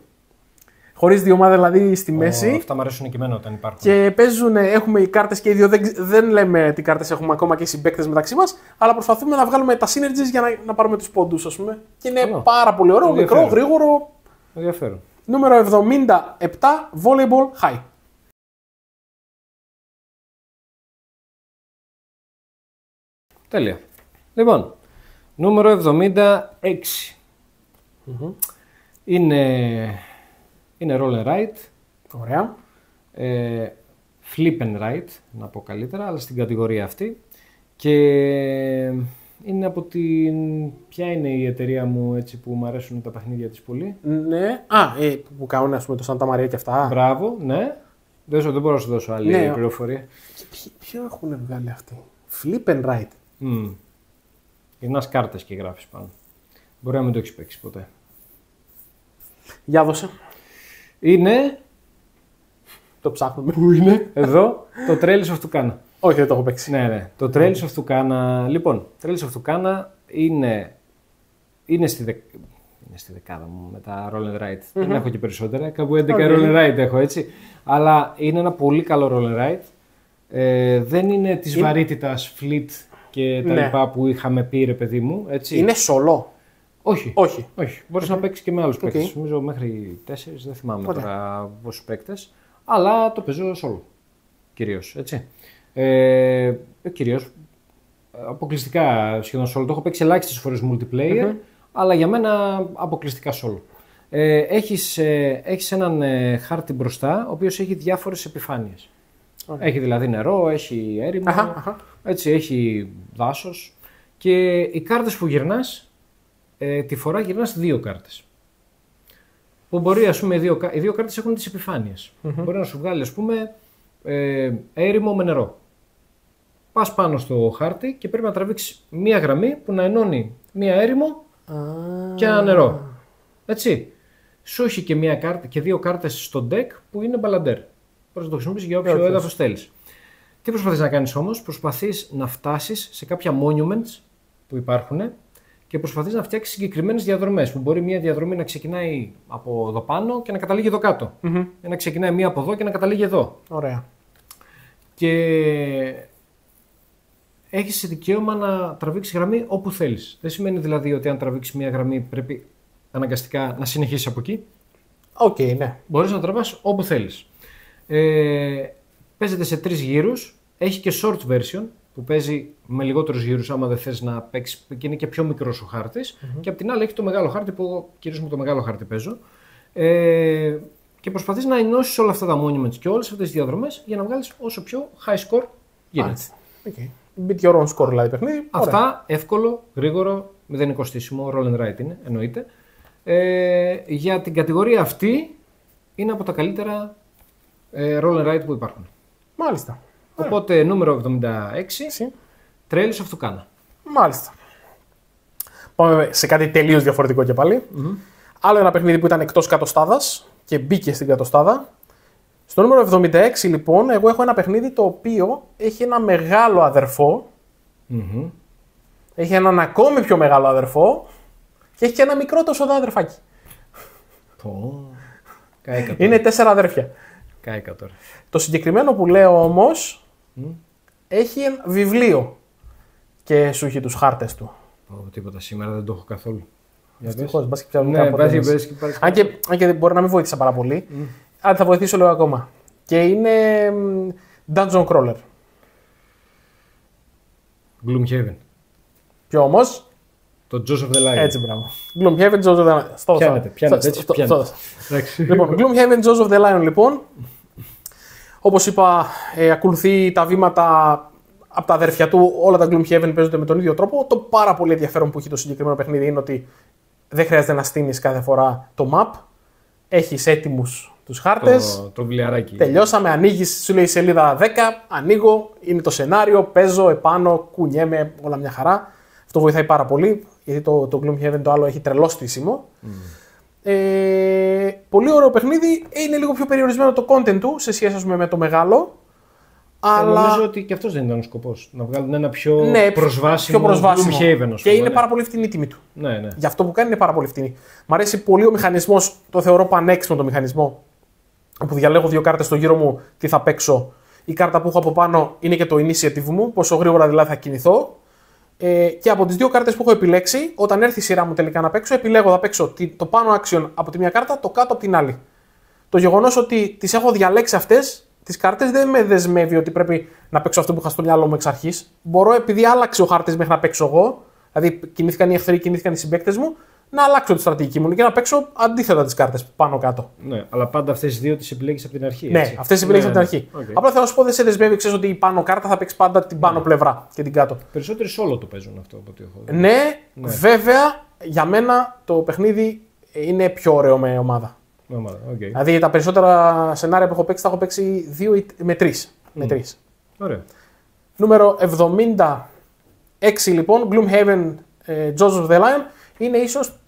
Χωρίς δύο ομάδες δηλαδή στη μέση. Αυτά μου αρέσουν και εμένα όταν υπάρχουν. Και παίζουν, έχουμε οι κάρτες και οι δύο. Δεν λέμε τι κάρτες έχουμε ακόμα και οι συμπαίκτες μεταξύ μας, αλλά προσπαθούμε να βγάλουμε τα synergies για να πάρουμε τους πόντους, ας πούμε. Και είναι πάρα πολύ ωραίο, μικρό, γρήγορο. Ενδιαφέρον. Νούμερο 77, Volleyball High. Τέλεια. Λοιπόν, νούμερο 76. Είναι roll and ride. Ωραία. Flip and ride, να πω καλύτερα, αλλά στην κατηγορία αυτή. Και είναι από την... Ποια είναι η εταιρεία μου έτσι, που μου αρέσουν τα παιχνίδια της πολύ? Ναι. Που κάνουν, ας πούμε, το Santa Maria και αυτά. Μπράβο, ναι. Δεν μπορώ να σου δώσω άλλη πληροφορία. Ποιο έχουν βγάλει αυτοί? Flip and ride. Γυρνάς κάρτες και γράφεις πάνω. Μπορεί να μην το έχεις παίξει ποτέ. Για δώσε. Είναι... Το ψάχνουμε. Πού είναι? Εδώ. Το Trails of Tucana. Όχι, δεν το έχω παίξει. Ναι. Το Trails of Tucana. Λοιπόν, Trails of Tucana είναι στη δεκάδα μου με τα Roll and Ride. Δεν έχω και περισσότερα. Κάπου 11 Roll and Ride έχω, έτσι. Αλλά είναι ένα πολύ καλό Roll and Ride. Δεν είναι της βαρύτητας Fleet και τα λοιπά που είχαμε πει, ρε παιδί μου. Έτσι. Είναι solo. Όχι. Μπορείς να παίξεις και με άλλους παίκτες. Νομίζω μέχρι 4, δεν θυμάμαι τώρα πόσους παίκτες. Αλλά το παίζω solo. Κυρίως, έτσι. Κυρίως, αποκλειστικά σχεδόν solo. Το έχω παίξει ελάχιστες φορές multiplayer, αλλά για μένα αποκλειστικά solo. Έχεις έναν χάρτη μπροστά, ο οποίος έχει διάφορες επιφάνειες. Έχει δηλαδή νερό, έχει έρημο, έτσι, έχει δάσος. Και οι κάρτες που γυρνάς, τη φορά γυρνάς 2 κάρτες. Που μπορεί, ας πούμε, οι 2 κάρτες έχουν τις επιφάνειες. Μπορεί να σου βγάλει, ας πούμε, έρημο με νερό. Πας πάνω στο χάρτη και πρέπει να τραβήξεις μία γραμμή που να ενώνει μία έρημο και ένα νερό. Έτσι. Σου έχει και, και 2 κάρτες στο deck που είναι μπαλαντέρ. Μπορείς να το χρησιμοποιήσεις για όποιο έδαφος θέλεις. Τι προσπαθείς να κάνεις όμως? Προσπαθείς να φτάσεις σε κάποια monuments που υπάρχουν και προσπαθείς να φτιάξεις συγκεκριμένες διαδρομές. Που μπορεί μία διαδρομή να ξεκινάει από εδώ πάνω και να καταλήγει εδώ κάτω. Να ξεκινάει μία από εδώ και να καταλήγει εδώ. Ωραία. Και έχεις δικαίωμα να τραβήξεις γραμμή όπου θέλεις. Δεν σημαίνει δηλαδή ότι αν τραβήξεις μία γραμμή πρέπει αναγκαστικά να συνεχίσεις από εκεί. Οκ, ναι. Μπορείς να τραβάς όπου θέλεις. Παίζεται σε 3 γύρους. Έχει και short version που παίζει με λιγότερους γύρους άμα δεν θες να παίξεις και είναι και πιο μικρός ο χάρτης. Και απ' την άλλη έχει το μεγάλο χάρτη που εγώ κυρίως με το μεγάλο χάρτη παίζω. Και προσπαθείς να ενώσεις όλα αυτά τα monuments και όλες αυτές τις διαδρομές για να βγάλεις όσο πιο high score γίνεται. Okay. Beat your own score δηλαδή παιχνίδι. Αυτά εύκολο, γρήγορο, δεν είναι κοστίσιμο, roll and write είναι, εννοείται. Για την κατηγορία αυτή είναι από τα καλύτερα roll and write που υπάρχουν. Μάλιστα. Οπότε νούμερο 76, Trails of Tucana. Μάλιστα. Πάμε σε κάτι τελείως διαφορετικό και πάλι. Άλλο ένα παιχνίδι που ήταν εκτός κατοστάδας και μπήκε στην κατοστάδα. Στο νούμερο 76 λοιπόν, εγώ έχω ένα παιχνίδι το οποίο έχει ένα μεγάλο αδερφό. Έχει έναν ακόμη πιο μεγάλο αδερφό και έχει και ένα μικρό τόσο αδερφάκι. Είναι 4 αδέρφια. Κάηκα τώρα. Το συγκεκριμένο που λέω όμως έχει βιβλίο και σου έχει τους χάρτες του. Τίποτα, σήμερα δεν το έχω καθόλου. Ευτυχώς, μπας και πιάνουν αν και μπορεί να μην βοήθησα πάρα πολύ. Αλλά θα βοηθήσω λίγο ακόμα. Και είναι Dungeon Crawler. Gloomhaven. Ποιο όμως? Το Jaws of the Lion. Έτσι, μπράβο. Gloomhaven, Jaws of the Lion. Πιάνετε, έτσι πιάνετε. Λοιπόν, Gloomhaven, Jaws of the Lion, λοιπόν. Όπως είπα, ακολουθεί τα βήματα από τα αδέρφια του. Όλα τα Gloomhaven παίζονται με τον ίδιο τρόπο. Το πάρα πολύ ενδιαφέρον που έχει το συγκεκριμένο παιχνίδι είναι ότι δεν χρειάζεται να στείνεις κάθε φορά το map. Έχεις έτοιμους τους χάρτες. Το βιβλιαράκι. Τελειώσαμε, ανοίγεις, σου λέει σελίδα 10, ανοίγω, είναι το σενάριο, παίζω επάνω, κουνιέμαι, όλα μια χαρά. Αυτό βοηθάει πάρα πολύ, γιατί το Gloomhaven το άλλο έχει τρελό στήσιμο. Πολύ ωραίο παιχνίδι, είναι λίγο πιο περιορισμένο το content του σε σχέση με το μεγάλο. Αλλά νομίζω ότι και αυτός δεν ήταν ο σκοπός. Να βγάλουν ένα πιο προσβάσιμο Gloomhaven. Και είναι πάρα πολύ φτηνή η τιμή του. Ναι. Για αυτό που κάνει είναι πάρα πολύ φτηνή. Μ' αρέσει πολύ ο μηχανισμός, το θεωρώ πανέξιμο το μηχανισμό. Όπου διαλέγω 2 κάρτες στο γύρο μου, τι θα παίξω. Η κάρτα που έχω από πάνω είναι και το initiative μου, πόσο γρήγορα δηλαδή θα κινηθώ. Και από τις 2 κάρτες που έχω επιλέξει, όταν έρθει η σειρά μου τελικά να παίξω, επιλέγω θα παίξω το πάνω action από τη μία κάρτα, το κάτω από την άλλη. Το γεγονός ότι τις έχω διαλέξει αυτές τις κάρτες δεν με δεσμεύει ότι πρέπει να παίξω αυτό που είχα στο μυαλό μου εξ αρχής. Μπορώ, επειδή άλλαξε ο χάρτης μέχρι να παίξω εγώ, δηλαδή κινήθηκαν οι εχθροί, κινήθηκαν οι συμπαίκτες μου, να αλλάξω τη στρατηγική μου και να παίξω αντίθετα τις κάρτες πάνω κάτω. Ναι, αλλά πάντα αυτές τις 2 τις επιλέγεις από την αρχή. Ναι, αυτές τις επιλέγεις από την αρχή. Okay. Απλά θέλω να σου πω, δεν σε δεσμεύει, ξέρεις ότι η πάνω κάρτα θα παίξει πάντα την πάνω πλευρά και την κάτω. Περισσότεροι solo το παίζουν αυτό από ό,τι έχω. Ναι, βέβαια για μένα το παιχνίδι είναι πιο ωραίο με ομάδα. Okay. Δηλαδή τα περισσότερα σενάρια που έχω παίξει τα έχω παίξει 2 με 3. Με 3. Ωραία. Νούμερο 76 λοιπόν, Gloomhaven, Jaws of the Lion, είναι ίσως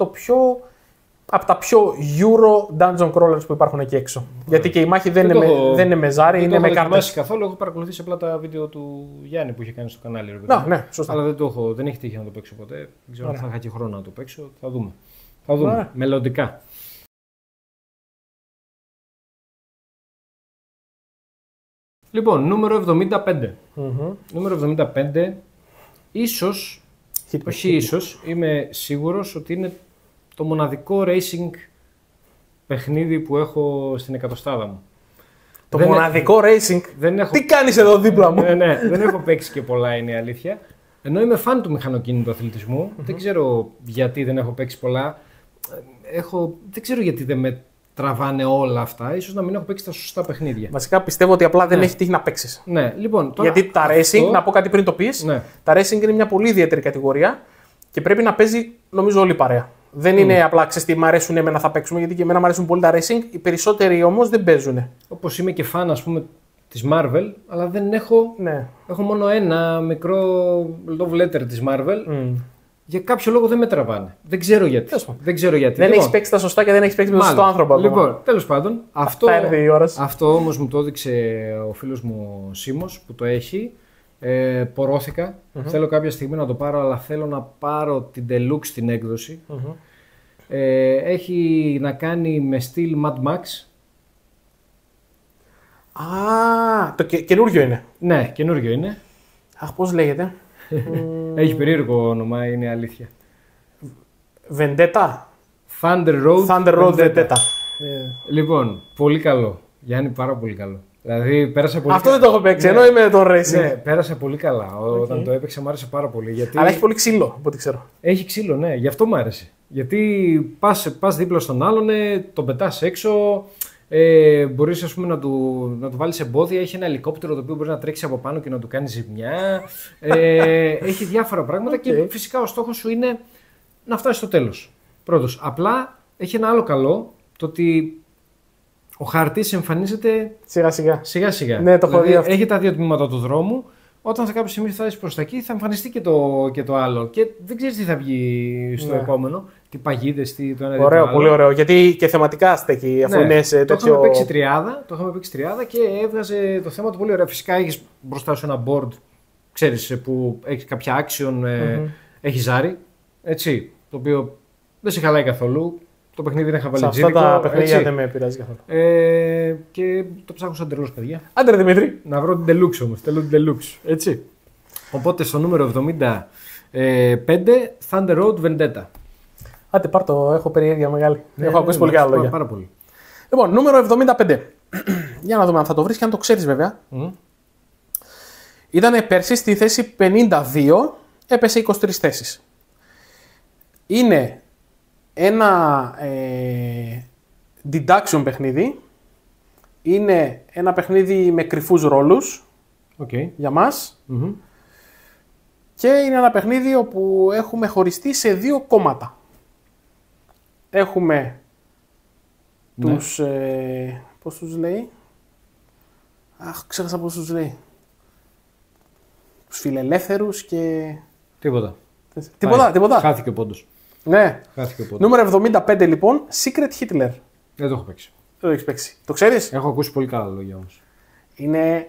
από τα πιο Euro Dungeon Crawlers που υπάρχουν εκεί έξω. Γιατί και η μάχη δεν είναι με ζάρι, είναι με κάρτες. Δεν το έχω καθόλου, έχω παρακολουθήσει απλά τα βίντεο του Γιάννη που είχε κάνει στο κανάλι. Ναι, σωστά. Αλλά δεν έχει τύχει να το παίξω ποτέ. Δεν ξέρω αν θα είχα και χρόνο να το παίξω. Θα δούμε. Μελλοντικά. Λοιπόν, νούμερο 75. Νούμερο 75, ίσως, είμαι σίγουρος ότι είναι το μοναδικό racing παιχνίδι που έχω στην εκατοστάδα μου. Μοναδικό racing? Τι κάνεις εδώ δίπλα μου? Ναι, δεν έχω παίξει και πολλά, είναι η αλήθεια. Ενώ είμαι φαν του μηχανοκίνητου αθλητισμού, δεν ξέρω γιατί δεν έχω παίξει πολλά. Δεν ξέρω γιατί δεν με τραβάνε όλα αυτά, ίσως να μην έχω παίξει τα σωστά παιχνίδια. Βασικά πιστεύω ότι απλά δεν έχει τύχει να παίξεις. Ναι, λοιπόν. Τώρα γιατί τα racing, να πω κάτι πριν το πεις, τα racing είναι μια πολύ ιδιαίτερη κατηγορία και πρέπει να παίζει νομίζω όλη η παρέα. Δεν είναι απλά ξέρεις τι μ' αρέσουν εμένα θα παίξουμε, γιατί και εμένα μου αρέσουν πολύ τα racing, οι περισσότεροι όμως δεν παίζουν. Όπως είμαι και φαν, ας πούμε, της Marvel, αλλά δεν έχω. Ναι. Έχω μόνο ένα μικρό love letter της Marvel. Για κάποιο λόγο δεν με τραβάνε. Δεν ξέρω γιατί. Δεν έχει παίξει τα σωστά και δεν έχει παίξει με τον σωστό άνθρωπο. Λοιπόν, τέλος πάντων, αυτό όμως μου το έδειξε ο φίλος μου ο Σίμος που το έχει. Πορώθηκα. Θέλω κάποια στιγμή να το πάρω, αλλά θέλω να πάρω την Deluxe την έκδοση. Έχει να κάνει με στυλ Mad Max. Το καινούργιο είναι. Ναι, καινούργιο είναι. Αχ, πώς λέγεται. Έχει περίεργο όνομα, είναι αλήθεια. Vendetta. Thunder Road Vendetta. Λοιπόν, πολύ καλό. Γιάννη, πάρα πολύ καλό. Δηλαδή, πέρασα πολύ. Αυτό δεν το έχω παίξει, ενώ είμαι τον racing. Ναι, πέρασα πολύ καλά. Όταν το έπαιξα, μου άρεσε πάρα πολύ. Γιατί... Αλλά έχει πολύ ξύλο, από ό,τι ξέρω. Έχει ξύλο, ναι, γι' αυτό μου άρεσε. Γιατί πας δίπλα στον άλλον, τον πετάς έξω. Μπορείς ας πούμε, να του βάλεις εμπόδια. Έχει ένα ελικόπτερο το οποίο μπορεί να τρέξει από πάνω και να του κάνει ζημιά. Έχει διάφορα πράγματα και φυσικά ο στόχος σου είναι να φτάσει στο τέλος. Πρώτος. Απλά έχει ένα άλλο καλό, το ότι ο χάρτης εμφανίζεται σιγά-σιγά. Ναι, το έχω δει αυτό. Έχει τα δύο τμήματα του δρόμου. Όταν θα κάποια στιγμή φτάσει προς τα εκεί, θα εμφανιστεί και το άλλο. Και δεν ξέρεις τι θα βγει στο επόμενο. Τι παγίδες, τι το ένα ή το άλλο. Πολύ ωραίο. Γιατί και θεματικά στέκει, αφού είναι σε τέτοιο. Το είχαμε παίξει τριάδα και έβγαζε το θέμα του πολύ ωραία. Φυσικά έχεις μπροστά σου ένα board, ξέρεις, που έχει κάποια action, έχει ζάρι. Έτσι, το οποίο δεν σε χαλάει καθόλου. Το παιχνίδι είναι χαβαλιτζίδικο. Αυτά τα παιχνίδια δεν με πειράζει καθόλου. Και το ψάχνω σαν τρελός, παιδιά. Άντε ρε Δημήτρη. Να βρω την Deluxe όμως. Θέλω την Deluxe. Έτσι. Οπότε στο νούμερο 75 Thunder Road Vendetta. Άντε πάρ' το, έχω περιέργεια μεγάλη. Έχω ακούσει πολύ καλά λόγια. Πάρα πολύ. Λοιπόν, νούμερο 75. Για να δούμε αν θα το βρεις και αν το ξέρεις βέβαια. Ήταν πέρσι στη θέση 52, έπεσε 23 θέσεις. Είναι ένα deduction παιχνίδι. Είναι ένα παιχνίδι με κρυφούς ρόλους για μας. Και είναι ένα παιχνίδι όπου έχουμε χωριστεί σε δύο κόμματα. Έχουμε τους... πώς τους λέει? Αχ, ξέχασα πώς τους λέει. Τους φιλελεύθερους και... Τίποτα. Χάθηκε ο πόντος. Ναι. Νούμερο 75 λοιπόν, Secret Hitler. Δεν το έχω παίξει. Δεν το έχεις παίξει. Το ξέρεις? Έχω ακούσει πολύ καλά λόγια όμως. Είναι...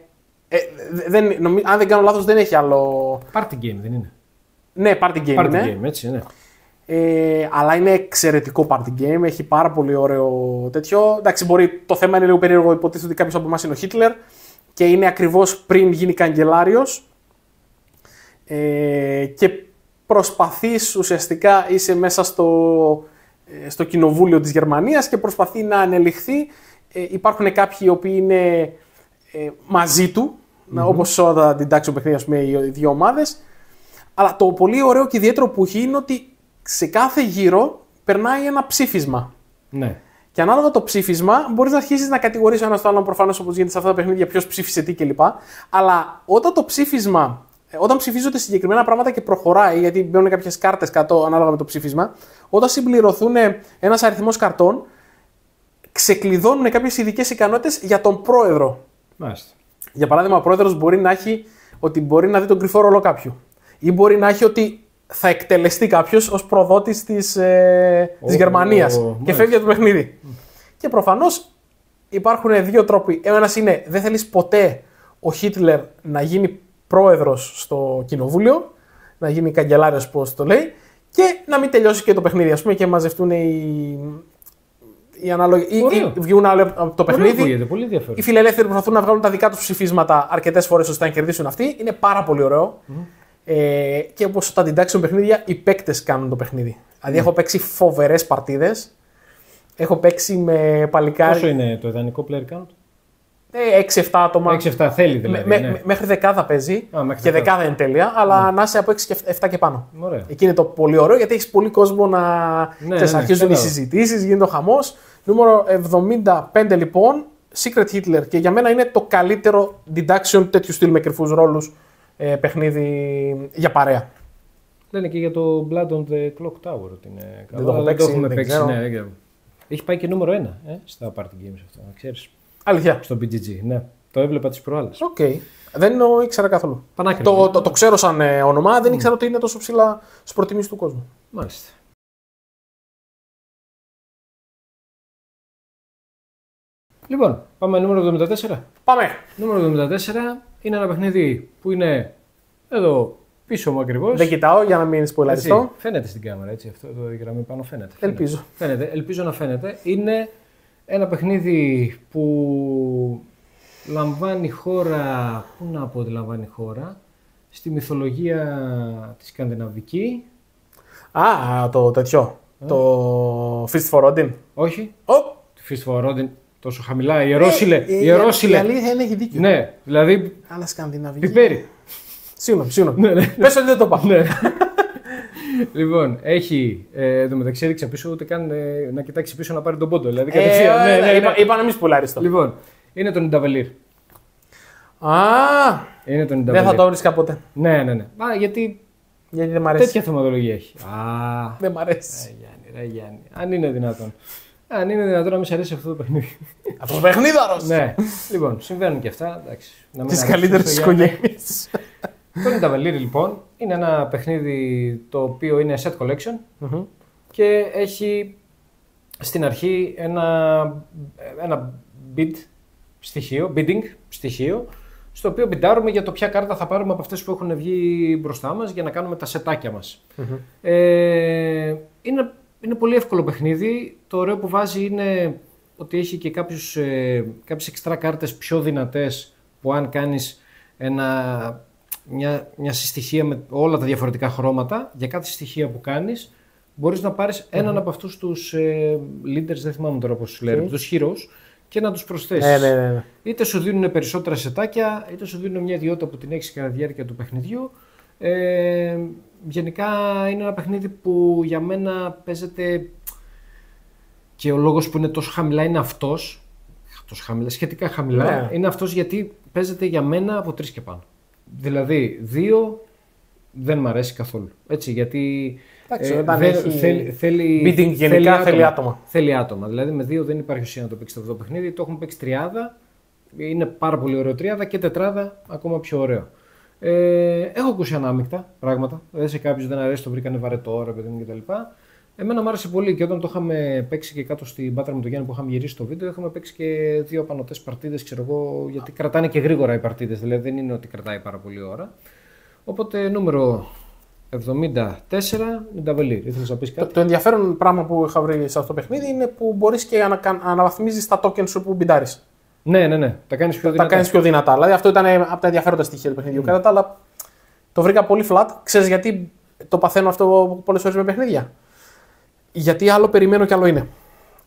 αν δεν κάνω λάθος δεν έχει άλλο... Party game δεν είναι? Ναι, party game party είναι. Game, έτσι, ναι. Αλλά είναι εξαιρετικό party game, έχει πάρα πολύ ωραίο τέτοιο. Εντάξει, το θέμα είναι λίγο περίεργο, υποτίθεται ότι κάποιος από εμάς είναι ο Χίτλερ και είναι ακριβώς πριν γίνει καγκελάριος και προσπαθείς ουσιαστικά, είσαι μέσα στο κοινοβούλιο της Γερμανίας και προσπαθεί να ανελιχθεί. Υπάρχουν κάποιοι οι οποίοι είναι μαζί του, όπως όλα τα deduction παιχνίδια, ας πούμε, οι δύο ομάδες. Αλλά το πολύ ωραίο και ιδιαίτερο που έχει είναι ότι σε κάθε γύρο περνάει ένα ψήφισμα. Ναι. Και ανάλογα το ψήφισμα μπορεί να αρχίσει να κατηγορήσει ένα το άλλο, προφανώς όπως γίνεται σε αυτά τα παιχνίδια, ποιος ψήφισε τι κλπ. Αλλά όταν ψηφίζονται συγκεκριμένα πράγματα και προχωράει, γιατί μπαίνουν κάποιες κάρτες κάτω ανάλογα με το ψήφισμα, όταν συμπληρωθούν ένας αριθμός καρτών, ξεκλειδώνουν κάποιες ειδικές ικανότητες για τον πρόεδρο. Μάλιστα. Για παράδειγμα, ο πρόεδρος μπορεί να έχει ότι μπορεί να δει τον κρυφό ρόλο κάποιου. Ή μπορεί να έχει ότι θα εκτελεστεί κάποιος ως προδότης της Γερμανίας και φεύγει από το παιχνίδι. Και προφανώς υπάρχουν δύο τρόποι. Ένας είναι δεν θέλεις ποτέ ο Χίτλερ να γίνει πρόεδρος στο κοινοβούλιο, να γίνει καγκελάριος πώς το λέει, και να μην τελειώσει και το παιχνίδι, ας πούμε, και μαζευτούν οι ανάλογοι. Ή βγουν άλλοι από το παιχνίδι. Οι φιλελεύθεροι προσπαθούν να βγάλουν τα δικά τους ψηφίσματα αρκετές φορές ώστε να κερδίσουν αυτοί. Είναι πάρα πολύ ωραίο. Και όπως τα deduction παιχνίδια, οι παίκτες κάνουν το παιχνίδι. Δηλαδή, έχω παίξει φοβερές παρτίδες. Έχω παίξει με παλικάρι. Πόσο είναι το ιδανικό player count? 6-7 άτομα. 6-7 θέλει δηλαδή. Μέχρι δεκάδα παίζει. Και δεκάδα είναι τέλεια, αλλά να είσαι από 6-7 και πάνω. Ωραία. Εκεί είναι το πολύ ωραίο γιατί έχει πολύ κόσμο να αρχίζουν οι συζητήσεις, γίνεται ο χαμός. Νούμερο 75 λοιπόν, Secret Hitler. Και για μένα είναι το καλύτερο deduction τέτοιου στυλ με κρυφούς ρόλους παιχνίδι για παρέα. Λένε και για το Blood on the Clock Tower ότι είναι καλό. Δεν το έχουμε παίξει. Ναι, έχει πάει και νούμερο 1 στα party games αυτό, να ξέρεις. Αλήθεια. Στο BGG, ναι. Το έβλεπα τις προάλλες. Οκ. Δεν το ήξερα καθόλου. Το ξέρω σαν όνομα, δεν ήξερα ότι είναι τόσο ψηλά στις προτιμήσεις του κόσμου. Μάλιστα. Λοιπόν, πάμε νούμερο 74. Πάμε. Νούμερο 74 είναι ένα παιχνίδι που είναι εδώ πίσω μου ακριβώς. Δεν κοιτάω για να μην σποιλαριστώ. Φαίνεται στην κάμερα έτσι, αυτό το γραμμή πάνω φαίνεται. Ελπίζω. Ελπίζω να φαίνεται. Είναι ένα παιχνίδι που λαμβάνει χώρα, πού να πω ότι λαμβάνει χώρα, στη μυθολογία τη σκανδιναβική. Το τέτοιο. Το Fist for Odin. Όχι. Το Fist for Odin. Τόσο χαμηλά, ιερόσιλε. Η αλήθεια είναι, έχει δίκιο. Ναι, δηλαδή. Αλλά σκανδιναβική. Πιπέρι. Συγγνώμη. Πες ότι δεν το πάω. Λοιπόν, έχει. Εδώ μεταξύ έδειξα πίσω, ούτε καν να κοιτάξει πίσω να πάρει τον πόντο. Δηλαδή είπα να μην σπουλάριστο. Λοιπόν, είναι το Nidavellir. Είναι το Nidavellir. Δεν θα το βρίσκα ποτέ. Ναι. Γιατί δεν μ' αρέσει. Τέτοια θεματολογία έχει. Δεν μ' αρέσει. Γιάννη. Αν είναι δυνατόν. Αν είναι δυνατόν να μην σε αρέσει αυτό το παιχνίδι. Αυτό το παιχνίδαρος! Ναι. Λοιπόν, συμβαίνουν και αυτά. Τις καλύτερες οικογένειες. Το Nidavellir λοιπόν είναι ένα παιχνίδι το οποίο είναι set collection και έχει στην αρχή ένα bidding στοιχείο στο οποίο μπιντάρουμε για το ποια κάρτα θα πάρουμε από αυτές που έχουν βγει μπροστά μας για να κάνουμε τα σετάκια μας. Είναι πολύ εύκολο παιχνίδι. Το ωραίο που βάζει είναι ότι έχει και κάποιες εξτρά κάρτες πιο δυνατές που αν κάνεις μια συστοιχία με όλα τα διαφορετικά χρώματα, για κάθε στοιχεία που κάνεις μπορείς να πάρεις έναν από αυτούς τους leaders, δεν θυμάμαι τώρα πώς τους λένε, τους heroes, και να τους προσθέσεις. Ναι. Είτε σου δίνουν περισσότερα σετάκια, είτε σου δίνουν μια ιδιότητα που την έχεις κατά τη διάρκεια του παιχνιδιού. Γενικά είναι ένα παιχνίδι που για μένα παίζεται και ο λόγος που είναι τόσο χαμηλά είναι αυτός, σχετικά χαμηλά, είναι αυτός γιατί παίζεται για μένα από 3 και πάνω. Δηλαδή 2 δεν μ' αρέσει καθόλου, έτσι, γιατί θέλει άτομα. Δηλαδή με 2 δεν υπάρχει ουσία να το παίξετε αυτό το παιχνίδι, το έχουμε παίξει τριάδα, είναι πάρα πολύ ωραίο τριάδα και τετράδα ακόμα πιο ωραίο. Έχω ακούσει ανάμεικτα πράγματα. Δηλαδή σε κάποιους δεν αρέσει, το βρήκανε βαρετό, ρε παιδί μου κτλ. Εμένα μου άρεσε πολύ και όταν το είχαμε παίξει και κάτω στην Πάτρα με τον Γιάννη που είχαμε γυρίσει το βίντεο, είχαμε παίξει και 2 πανωτές παρτίδες, ξέρω εγώ, γιατί κρατάνε και γρήγορα οι παρτίδες. Δηλαδή δεν είναι ότι κρατάει πάρα πολύ ώρα. Οπότε νούμερο 74, Nidavellir. Ήθελες να πεις κάτι? Το ενδιαφέρον πράγμα που είχα βρει σε αυτό το παιχνίδι είναι που μπορείς και να αναβαθμίζεις τα tokens σου που μπιντάρεις. Ναι. Τα κάνεις πιο δυνατά. Δηλαδή αυτό ήταν από τα ενδιαφέροντα στοιχεία του παιχνιδιού. Κατά τα άλλα, το βρήκα πολύ flat. Ξέρεις γιατί το παθαίνω αυτό πολλές φορές με παιχνίδια? Γιατί άλλο περιμένω και άλλο είναι.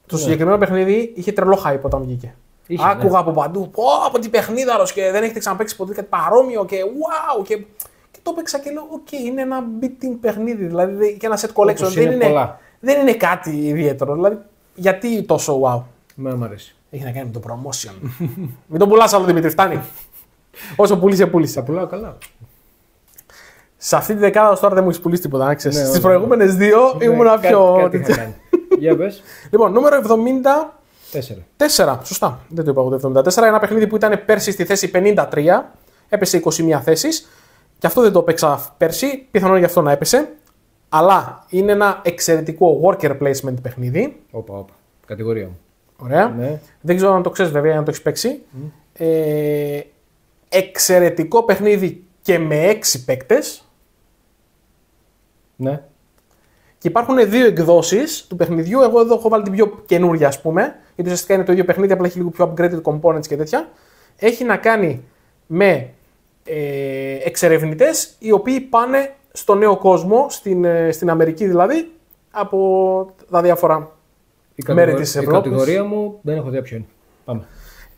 Το συγκεκριμένο παιχνίδι είχε τρελό hype όταν βγήκε. Άκουγα από παντού. Από τι παιχνίδαρος και δεν έχετε ξαναπαίξει ποτέ κάτι παρόμοιο και wow. Και το παίξα και λέω: OK, είναι ένα beating παιχνίδι. Δηλαδή και ένα set collection. Δεν είναι κάτι ιδιαίτερο. Δηλαδή γιατί τόσο wow? Μ' αρέσει. Έχει να κάνει με το promotion. Μην το πουλάς άλλο, Δημήτρη, φτάνει. Όσο πούλησε. Τα πουλάω καλά. Σε αυτή τη δεκάδα τώρα δεν μου έχει πουλήσει τίποτα, να ξέρεις. Στις προηγούμενες 2 ήμουν πιο. Για πες. Λοιπόν, νούμερο 74. Σωστά. Δεν το είπα εγώ το 74. Ένα παιχνίδι που ήταν πέρσι στη θέση 53. Έπεσε 21 θέσεις. Και αυτό δεν το έπαιξα πέρσι. Πιθανόν γι' αυτό να έπεσε. Αλλά είναι ένα εξαιρετικό worker placement παιχνίδι. Όπα. Κατηγορία μου. Ωραία. Ναι. Δεν ξέρω αν το ξέρεις βέβαια, αν το έχεις παίξει. Εξαιρετικό παιχνίδι και με 6 παίκτες. Ναι. Και υπάρχουν 2 εκδόσεις του παιχνιδιού. Εγώ εδώ έχω βάλει την πιο καινούρια, ας πούμε. Γιατί ουσιαστικά είναι το ίδιο παιχνίδι, απλά έχει λίγο πιο upgraded components και τέτοια. Έχει να κάνει με εξερευνητές οι οποίοι πάνε στο νέο κόσμο, στην Αμερική δηλαδή, από τα διάφορα μέρη της Ευρώπης. Η κατηγορία μου δεν έχω δει ποιο είναι. Πάμε.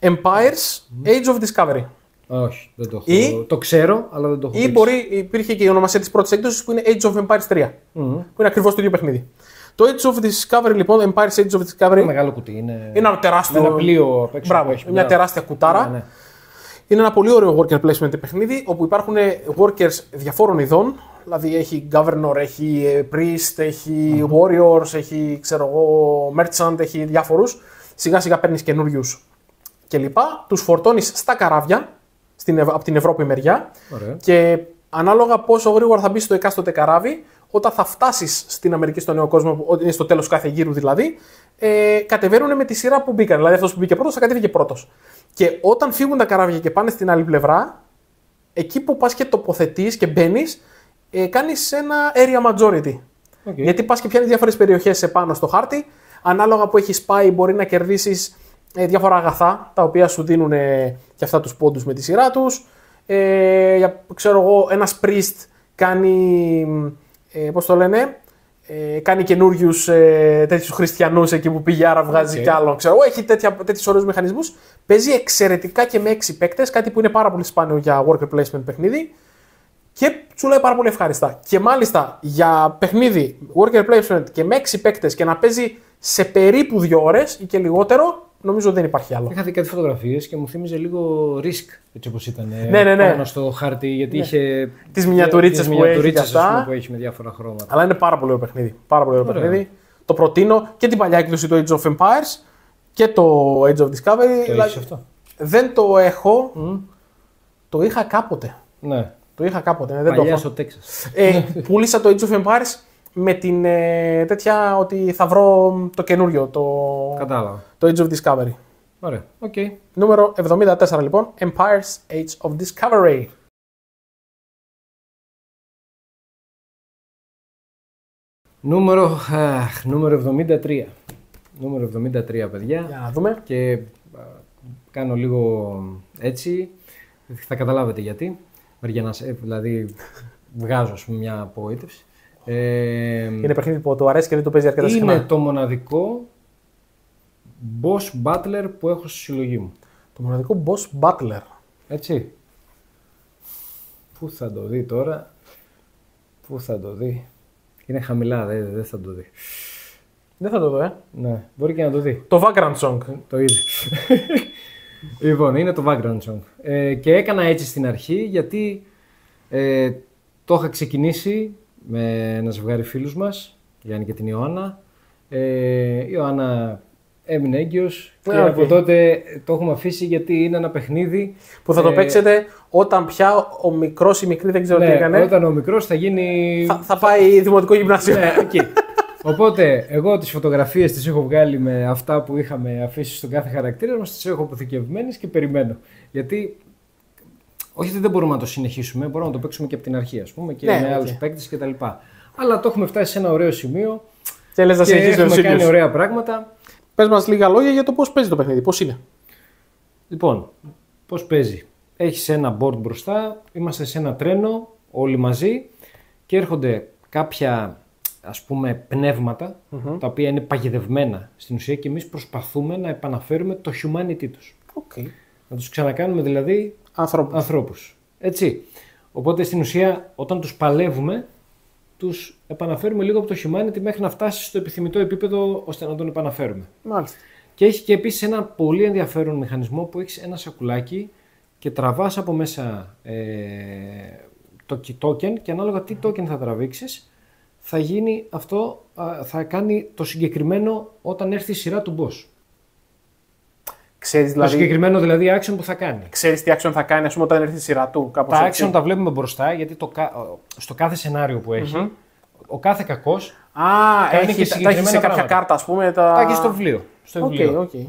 Empires Age of Discovery. Όχι, δεν το έχω. Το ξέρω, αλλά δεν το έχω. Ή υπήρχε και η ονομασία της πρώτης έκδοσης που είναι Age of Empires 3. Που είναι ακριβώς το ίδιο παιχνίδι. Το Age of Discovery, λοιπόν, Empires Age of Discovery. Είναι μεγάλο κουτί. Είναι ένα τεράστιο. Ένα πλοίο απ' έξω. Μπράβο, μια τεράστια κουτάρα. Ναι. Είναι ένα πολύ ωραίο worker placement παιχνίδι, όπου υπάρχουν workers διαφόρων ειδών. Δηλαδή έχει governor, έχει priest, έχει warriors, έχει merchant, έχει διάφορους. Σιγά σιγά παίρνεις καινούριους κλπ. Τους φορτώνεις στα καράβια, από την Ευρώπη μεριά. Ωραία. Και ανάλογα πόσο γρήγορα θα μπει στο εκάστοτε καράβι, όταν θα φτάσεις στην Αμερική, στο νέο κόσμο, ότι είναι στο τέλος κάθε γύρου δηλαδή, κατεβαίνουν με τη σειρά που μπήκαν. Δηλαδή αυτός που μπήκε πρώτος θα κατέβηκε πρώτος. Και όταν φύγουν τα καράβια και πάνε στην άλλη πλευρά, εκεί που πας και τοποθετείς και μπαίνεις, κάνεις ένα area majority. Okay. Γιατί πας και πιάνεις διάφορες περιοχές επάνω στο χάρτη. Ανάλογα που έχεις πάει, μπορεί να κερδίσεις διάφορα αγαθά, τα οποία σου δίνουν και αυτά τους πόντους με τη σειρά τους. Ξέρω εγώ, ένας priest κάνει, πώς το λένε, κάνει καινούριους τέτοιους χριστιανούς εκεί που πήγε, άρα βγάζει κι άλλο. Ξέρω, έχει τέτοιους ωραίους μηχανισμούς. Παίζει εξαιρετικά και με 6 παίκτες, κάτι που είναι πάρα πολύ σπάνιο για worker placement παιχνίδι. Και σου λέει πάρα πολύ ευχάριστα. Και μάλιστα για παιχνίδι worker placement και με 6 παίκτες και να παίζει σε περίπου 2 ώρες ή και λιγότερο, νομίζω δεν υπάρχει άλλο. Είχα δει κάτι φωτογραφίες και μου θύμιζε λίγο Risk, έτσι όπως ήταν. Ναι. Πάνω στο χάρτη, γιατί είχε. Τις μινιατουρίτσες που έχει με διάφορα χρώματα. Αλλά είναι πάρα πολύ ωραίο παιχνίδι. Πάρα πολύ ωραίο παιχνίδι. Το προτείνω και την παλιά έκδοση του Age of Empires και το Age of Discovery. Το έχεις αυτό? Δεν το έχω. Το είχα κάποτε. Ναι. Το είχα κάποτε. Δεν παλιά το έχω. Στο Τέξας. Πούλησα το Age of Empires με την τέτοια ότι θα βρω το καινούριο. Κατάλαβα. Το Age of Discovery. Ωραία. Okay. Νούμερο 74 λοιπόν. Empires Age of Discovery. Νούμερο 73. Νούμερο 73, παιδιά. Για να δούμε. Και κάνω λίγο έτσι. Θα καταλάβετε γιατί. Δηλαδή βγάζω μια απογοήτευση. Είναι παιχνίδι που του αρέσει και δεν το παίζει αρκετά συχνά. Είναι το μοναδικό boss battler που έχω στη συλλογή μου. Το μοναδικό boss battler. Έτσι. Πού θα το δει τώρα. Πού θα το δει. Είναι χαμηλά, δεν θα το δει. Δεν θα το δω, Ναι, μπορεί και να το δει. Το background song. Το είδε. Λοιπόν, είναι το background song. Και έκανα έτσι στην αρχή γιατί το είχα ξεκινήσει με ένα ζευγάρι φίλους μας, Γιάννη και την Ιωάννα. Η Ιωάννα έμεινε έγκυος και από τότε το έχουμε αφήσει γιατί είναι ένα παιχνίδι που θα το παίξετε όταν πια ο μικρός ή μικρή δεν ξέρω τι έκανε. Όταν ο μικρός θα γίνει. Θα πάει δημοτικό γυμνάσιο. Ναι, εκεί. Οπότε, εγώ τις φωτογραφίες τις έχω βγάλει με αυτά που είχαμε αφήσει στον κάθε χαρακτήρα μας, τις έχω αποθηκευμένες και περιμένω. Γιατί, όχι ότι δεν μπορούμε να το συνεχίσουμε, μπορούμε να το παίξουμε και από την αρχή, ας πούμε, και με άλλους παίκτες κτλ. Αλλά το έχουμε φτάσει σε ένα ωραίο σημείο και λες να συνεχίσουμε. Έχουμε κάνει ωραία πράγματα. Πες μας λίγα λόγια για το πώς παίζει το παιχνίδι, πώς είναι. Λοιπόν, πώς παίζει. Έχεις ένα board μπροστά, είμαστε σε ένα τρένο όλοι μαζί και έρχονται κάποια, ας πούμε, πνεύματα τα οποία είναι παγιδευμένα στην ουσία και εμείς προσπαθούμε να επαναφέρουμε το humanity τους. Να τους ξανακάνουμε δηλαδή ανθρώπους. Έτσι. Οπότε στην ουσία όταν τους παλεύουμε τους επαναφέρουμε λίγο από το humanity μέχρι να φτάσει στο επιθυμητό επίπεδο ώστε να τον επαναφέρουμε. Μάλιστα. Και έχει και επίσης ένα πολύ ενδιαφέρον μηχανισμό που έχεις ένα σακουλάκι και τραβάς από μέσα το token και ανάλογα τι token θα τραβήξεις θα γίνει αυτό, θα κάνει το συγκεκριμένο όταν έρθει η σειρά του boss. Ξέρεις, δηλαδή, το συγκεκριμένο δηλαδή action που θα κάνει. Ξέρεις τι action θα κάνει, ας πούμε, όταν έρθει η σειρά του. Τα action τα βλέπουμε μπροστά γιατί στο κάθε σενάριο που έχει, ο κάθε κακός έχει σε κάποια κάρτα, ας πούμε. Τα έχει στο βιβλίο.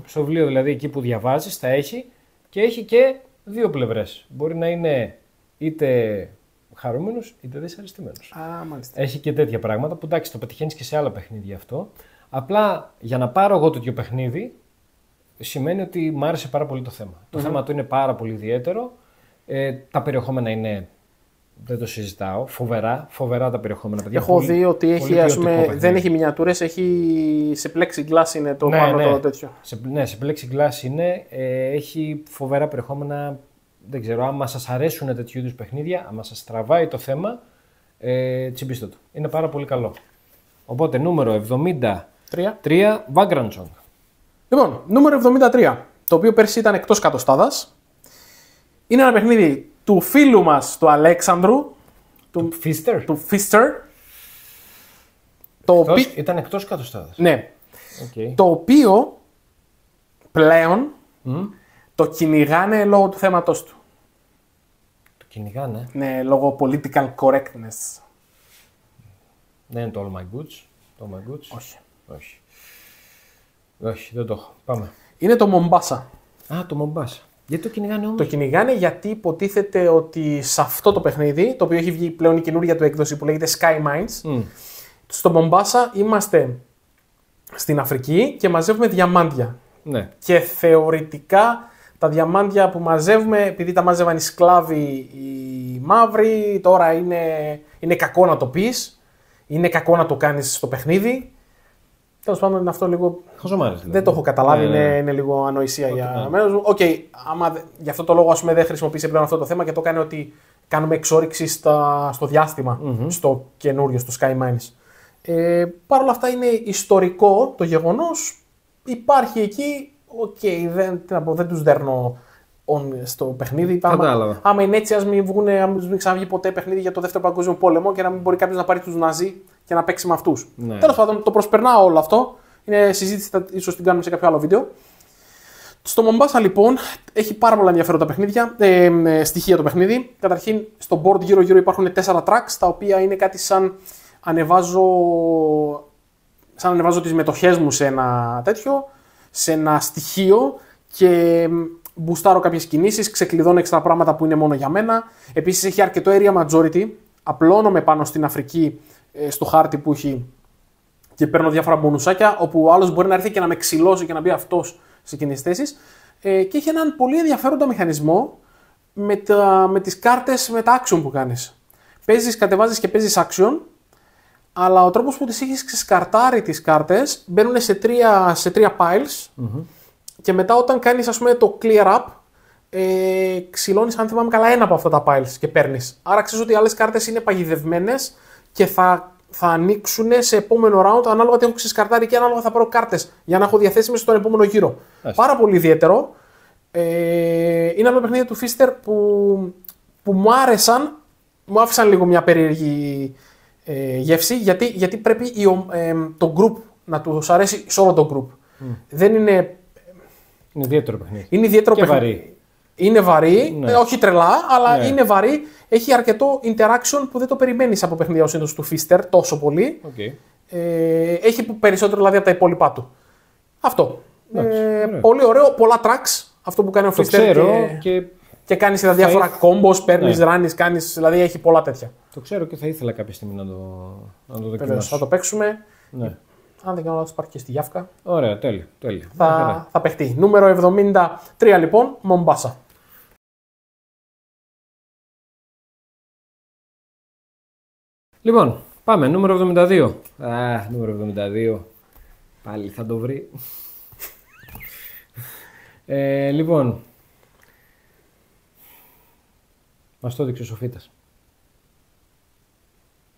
Στο βιβλίο δηλαδή εκεί που διαβάζεις τα έχει και έχει και δύο πλευρές. Μπορεί να είναι είτε χαρούμενος είτε δυσαρεστημένος. Έχει και τέτοια πράγματα που εντάξει το πετυχαίνεις και σε άλλα παιχνίδια αυτό. Απλά για να πάρω εγώ τέτοιο παιχνίδι σημαίνει ότι μου άρεσε πάρα πολύ το θέμα. Το θέμα του είναι πάρα πολύ ιδιαίτερο. Τα περιεχόμενα είναι δεν το συζητάω. Φοβερά τα περιεχόμενα, παιδιά. Έχω δει ότι έχει, ας πούμε, δεν έχει μινιατούρες, έχει σε plexiglass είναι το πάνω το τέτοιο. Σε plexiglass είναι, έχει φοβερά περιεχόμενα. Δεν ξέρω, άμα σας αρέσουν τέτοιου είδους παιχνίδια, άμα σας τραβάει το θέμα, τσιμπήστε το. Είναι πάρα πολύ καλό. Οπότε, νούμερο 73, Vagrant Song. Λοιπόν, νούμερο 73, το οποίο πέρσι ήταν εκτός κατοστάδας. Είναι ένα παιχνίδι του φίλου μας, του Αλέξανδρου. Του Fister. Ήταν εκτός κατοστάδας. Ναι. Okay. Το οποίο πλέον το κυνηγάνε λόγω του θέματος του. Το κυνηγάνε? Ναι, λόγω political correctness. Δεν είναι το All My Goods. Το All My Goods. Όχι. Όχι, δεν το έχω. Πάμε. Είναι το Mombasa. Α, το Mombasa. Γιατί το κυνηγάνε όμως? Το κυνηγάνε γιατί υποτίθεται ότι σε αυτό το παιχνίδι, το οποίο έχει βγει πλέον η καινούργια του έκδοση που λέγεται Sky Mines, στο Mombasa είμαστε στην Αφρική και μαζεύουμε διαμάντια. Ναι. Και θεωρητικά τα διαμάντια που μαζεύουμε, επειδή τα μάζευαν οι σκλάβοι οι μαύροι, τώρα είναι κακό να το πεις, είναι κακό να το κάνεις στο παιχνίδι. Τέλος πάντων είναι αυτό λίγο. Χαζομάρες, δεν το έχω καταλάβει, είναι λίγο ανοησία για μένα μου. Οκ, γι' αυτό το λόγο ας πούμε, δεν χρησιμοποίησε πλέον αυτό το θέμα και το κάνει ότι κάνουμε εξόρυξη στο διάστημα, στο καινούριο, στο Sky Mines. Παρ' όλα αυτά είναι ιστορικό το γεγονός. Υπάρχει εκεί, δεν τους δέρνω στο παιχνίδι. Άμα είναι έτσι, ας μην ξαναβγεί ποτέ παιχνίδι για το Δεύτερο Παγκόσμιο Πόλεμο και να μην μπορεί κάποιος να πάρει τους Ναζί και να παίξει με αυτούς. Ναι. Τέλος πάντων, το προσπερνάω όλο αυτό. Είναι συζήτηση, ίσως την κάνουμε σε κάποιο άλλο βίντεο. Στο Mombasa λοιπόν έχει πάρα πολλά ενδιαφέροντα παιχνίδια, στοιχεία το παιχνίδι. Καταρχήν στο board γύρω-γύρω υπάρχουν 4 tracks, τα οποία είναι κάτι σαν ανεβάζω τις μετοχές μου σε ένα τέτοιο, σε ένα στοιχείο και μπουστάρω κάποιες κινήσεις, ξεκλειδώνω έξτρα πράγματα που είναι μόνο για μένα. Επίσης έχει αρκετό area majority, απλώνομαι πάνω στην Αφρική στο χάρτη που έχει και παίρνω διάφορα μπονουσάκια, όπου ο άλλος μπορεί να έρθει και να με ξυλώσει και να μπει αυτός σε εκείνες τις θέσεις. Και έχει έναν πολύ ενδιαφέροντα μηχανισμό με τις κάρτες, με τα action που κάνεις. Κατεβάζεις και παίζεις action, αλλά ο τρόπος που τις έχεις ξεσκαρτάρει τις κάρτες μπαίνουν σε τρία piles και μετά όταν κάνεις ας πούμε το clear up, ξυλώνεις αν θυμάμαι καλά ένα από αυτά τα piles και παίρνεις. Άρα ξέρεις ότι οι άλλες κάρτες είναι παγιδευμένες και θα ανοίξουν σε επόμενο round ανάλογα τι έχω ξεσκαρτάρει και ανάλογα θα πάρω κάρτες για να έχω διαθέσιμες στον επόμενο γύρο. Πάρα πολύ ιδιαίτερο. Είναι άλλο παιχνίδι του Fister που μου άρεσαν, μου άφησαν λίγο μια περίεργη γεύση γιατί πρέπει το group να τους αρέσει σε όλο το group. Δεν είναι. Είναι ιδιαίτερο παιχνίδι. Είναι ιδιαίτερο και παιχνίδι. Βαρύ. Είναι βαρύ, όχι τρελά, αλλά είναι βαρύ. Έχει αρκετό interaction που δεν το περιμένεις από παιχνίδια ως είδος του Fister τόσο πολύ. Έχει περισσότερο δηλαδή από τα υπόλοιπά του. Αυτό. Πολύ ωραίο, πολλά tracks. Αυτό που κάνει ο Fister και κάνεις τα διάφορα combos, παίρνεις, ράνεις, κάνεις, δηλαδή έχει πολλά τέτοια. Το ξέρω και θα ήθελα κάποια στιγμή να το δοκιμάσω. Θα το παίξουμε. Ναι. Αν δεν κάνω λάθος υπάρχει και στη Γιάφκα. Ωραία, τέλεια. Θα παιχτεί. Νούμερο 73 λοιπόν, Mombasa. Λοιπόν, πάμε. Νούμερο 72. Νούμερο 72. Πάλι θα το βρει. Λοιπόν. Μας το έδειξε ο Σοφίτας.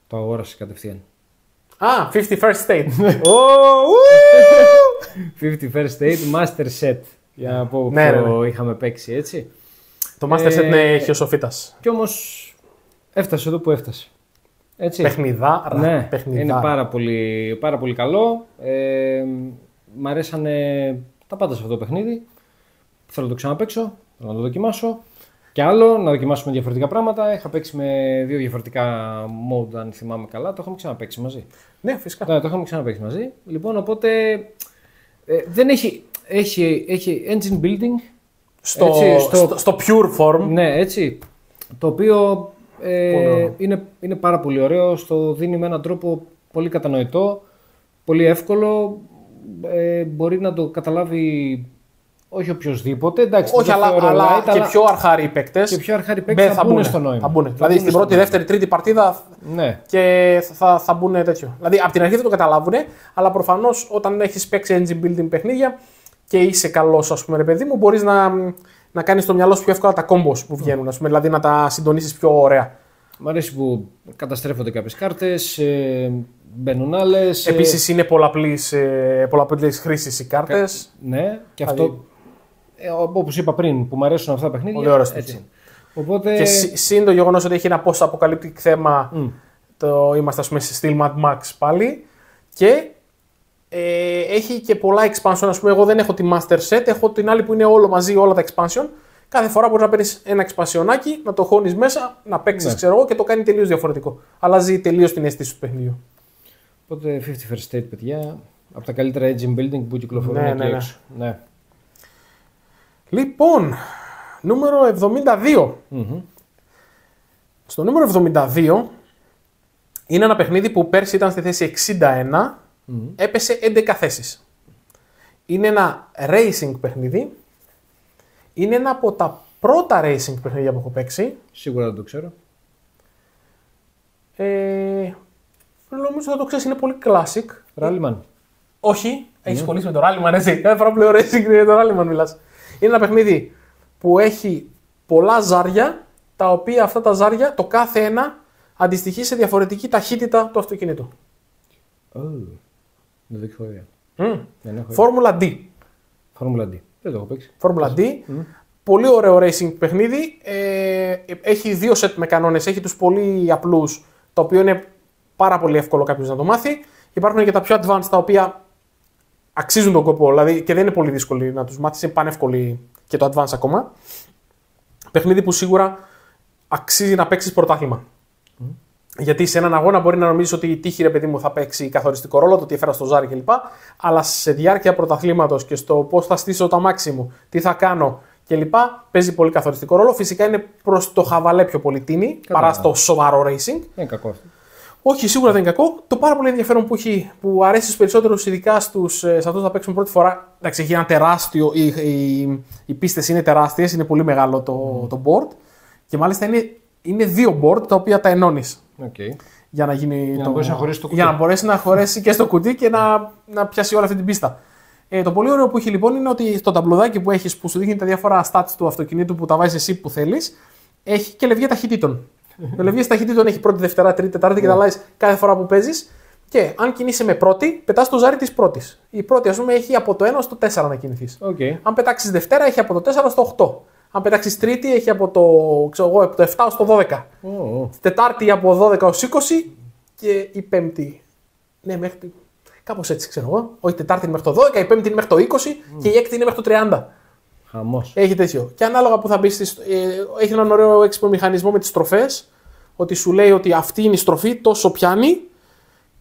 Το αγόρασε κατευθείαν. 51st State. 51st State Master Set. Για να πω που είχαμε παίξει, έτσι. Το Master Set έχει ο Σοφίτας. Κι όμως έφτασε εδώ που έφτασε. Έτσι. Παιχνιδάρα. Ναι, είναι πάρα πολύ καλό. Μ' αρέσανε τα πάντα σε αυτό το παιχνίδι. Θέλω να το ξαναπαίξω, θέλω να το δοκιμάσω. Και άλλο, να δοκιμάσουμε διαφορετικά πράγματα. Είχα παίξει με 2 διαφορετικά mode, αν θυμάμαι καλά. Το είχαμε ξαναπαίξει μαζί. Ναι, φυσικά. Ναι, το είχαμε ξαναπαίξει μαζί. Λοιπόν, οπότε δεν έχει engine building. Στο pure form. Ναι, έτσι. Το οποίο είναι πάρα πολύ ωραίο. Στο δίνει με έναν τρόπο πολύ κατανοητό, πολύ εύκολο. Μπορεί να το καταλάβει όχι οποιοδήποτε. Εντάξει, όχι, αλλά και πιο αρχάριοι παίκτες. Και πιο αρχάριοι παίκτες θα μπουν στο νόημα. Θα μπουν. Δηλαδή στην πρώτη, δεύτερη, τρίτη παρτίδα ναι. Και θα μπουν τέτοιο. Δηλαδή από την αρχή δεν το καταλάβουν, αλλά προφανώς όταν έχεις παίξει engine building παιχνίδια και είσαι καλός, ας πούμε, ρε παιδί μου, μπορείς να κάνεις στο μυαλό σου πιο εύκολα τα combos που βγαίνουν, ας πούμε, δηλαδή να τα συντονίσεις πιο ωραία. Μ' αρέσει που καταστρέφονται κάποιες κάρτες, μπαίνουν άλλες. Επίσης είναι πολλαπλής χρήσης οι κάρτες. Ναι, και αυτό, όπως είπα πριν, που μου αρέσουν αυτά τα παιχνίδια. Πολύ ωραίο έτσι. Οπότε... Και συν το γεγονός ότι έχει ένα post-apocalyptic θέμα, είμαστε, ας πούμε, σε στυλ Mad Max πάλι. Και έχει και πολλά expansion. Ας πούμε, εγώ δεν έχω τη Master Set, έχω την άλλη που είναι όλο μαζί, όλα τα expansion. Κάθε φορά μπορεί να παίρνει ένα εξπανσιονάκι, να το χώνεις μέσα, να παίξεις, ξέρω εγώ, και το κάνει τελείως διαφορετικό. Αλλάζει τελείως την αίσθηση του παιχνιδιού. Οπότε 51st State, παιδιά, από τα καλύτερα engine building που κυκλοφορούν εκεί έξω. Ναι. Λοιπόν, νούμερο 72. Στο νούμερο 72 είναι ένα παιχνίδι που πέρσι ήταν στη θέση 61, έπεσε 11 θέσεις. Είναι ένα racing παιχνίδι. Είναι ένα από τα πρώτα racing παιχνίδια που έχω παίξει. Σίγουρα δεν το ξέρω. Νομίζω θα το ξέρεις, είναι πολύ classic. Rallyman. Όχι, έχεις κολλήσει με το Rallyman, έτσι. Κάθε φορά που λέω racing με το Rallyman μιλάς. Είναι ένα παιχνίδι που έχει πολλά ζάρια, τα οποία αυτά τα ζάρια, το κάθε ένα, αντιστοιχεί σε διαφορετική ταχύτητα του αυτοκινήτου. Δεν το έχω ιδέα. Φόρμουλα D. Φόρμουλα D. Δεν το έχω παίξει. Φόρμουλα D. Πολύ ωραίο racing παιχνίδι. Έχει δύο σετ με κανόνες. Έχει τους πολύ απλούς, το οποίο είναι πάρα πολύ εύκολο κάποιος να το μάθει. Υπάρχουν και τα πιο advanced, τα οποία αξίζουν τον κόπο, δηλαδή, και δεν είναι πολύ δύσκολοι να τους μάθεις. Είναι πανεύκολοι και το advanced ακόμα. Παιχνίδι που σίγουρα αξίζει να παίξεις πρωτάθλημα. Γιατί σε έναν αγώνα μπορεί να νομίζεις ότι η τύχη, ρε παιδί μου, θα παίξει καθοριστικό ρόλο, το ότι έφερα στο ζάρι κλπ. Αλλά σε διάρκεια πρωταθλήματος και στο πώς θα στήσω το αμάξι μου, τι θα κάνω κλπ. Παίζει πολύ καθοριστικό ρόλο. Φυσικά είναι προς το χαβαλέ πιο πολύ τίνη παρά στο σοβαρό racing. Δεν είναι κακό αυτό. Όχι, σίγουρα δεν είναι κακό. Το πάρα πολύ ενδιαφέρον που αρέσει στους περισσότερους, ειδικά σε αυτούς που θα παίξουν πρώτη φορά. Εντάξει, έχει ένα τεράστιο. Οι πίστες είναι τεράστιες, είναι πολύ μεγάλο το board. Και μάλιστα είναι δύο board τα οποία τα ενώνεις. Okay. Για να μπορέσει να χωρέσει το κουτί. Για να μπορέσει να χωρέσει και στο κουτί και να πιάσει όλη αυτή την πίστα. Το πολύ ωραίο που έχει λοιπόν είναι ότι στο ταμπλουδάκι που έχεις, που σου δείχνει τα διάφορα stats του αυτοκινήτου που τα βάζεις εσύ που θέλεις, έχει και λευγία ταχυτήτων. Το λευγία ταχυτήτων έχει πρώτη, δευτέρα, τρίτη, τετάρτη και τα αλλάζεις κάθε φορά που παίζεις. Και αν κινείσαι με πρώτη, πετάς το ζάρι της πρώτης. Η πρώτη, ας πούμε, έχει από το 1 στο 4 να κινηθείς. Okay. Αν πετάξεις Δευτέρα, έχει από το 4 στο 8. Αν πετάξεις Τρίτη, έχει από το 7 στο 12. Τετάρτη από 12 ως 20 και η Πέμπτη. Ναι, μέχρι. Κάπως έτσι ξέρω εγώ. Όχι, Τετάρτη είναι μέχρι το 12, η Πέμπτη είναι μέχρι το 20 και η Έκτη είναι μέχρι το 30. Χαμός. Έχει τέτοιο. Και ανάλογα που θα μπει. Έχει έναν ωραίο έξυπνο μηχανισμό με τις στροφές. Ότι σου λέει ότι αυτή είναι η στροφή, τόσο πιάνει.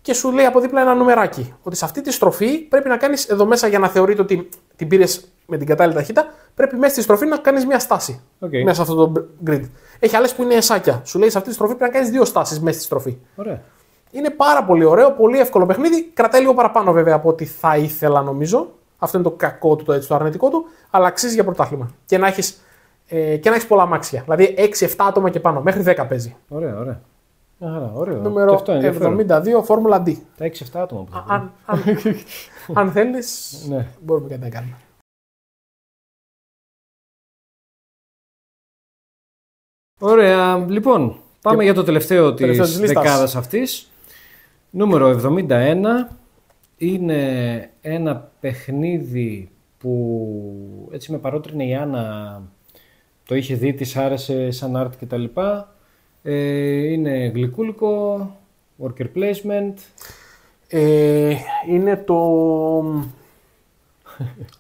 Και σου λέει από δίπλα ένα νουμεράκι. Ότι σε αυτή τη στροφή πρέπει να κάνεις εδώ μέσα, για να θεωρείται ότι την πήρες με την κατάλληλη ταχύτητα, πρέπει μέσα στη στροφή να κάνεις μια στάση. Μέσα σε αυτό το grid. Έχει άλλες που είναι εσάκια. Σου λέει σε αυτή τη στροφή πρέπει να κάνεις δύο στάσεις μέσα στη στροφή. Ωραία. Είναι πάρα πολύ ωραίο, πολύ εύκολο παιχνίδι. Κρατάει λίγο παραπάνω βέβαια από ό,τι θα ήθελα νομίζω. Αυτό είναι το κακό του, το αρνητικό του. Αλλά αξίζει για πρωτάθλημα. Και να έχεις πολλά αμάξια. Δηλαδή 6-7 άτομα και πάνω. Μέχρι 10 παίζει. Ωραία, ωραία. Ωραίο. Νούμερο 72, Φόρμουλα D. Τα 6-7 άτομα. Αν θέλεις, μπορούμε και να κάνουμε. Ωραία. Λοιπόν, πάμε για το τελευταίο της δεκάδας αυτής. Νούμερο 71. Είναι ένα παιχνίδι που έτσι με παρότρινε η Άννα, το είχε δει, της άρεσε σαν art κτλ. Είναι γλυκούλικο, worker placement. Είναι το...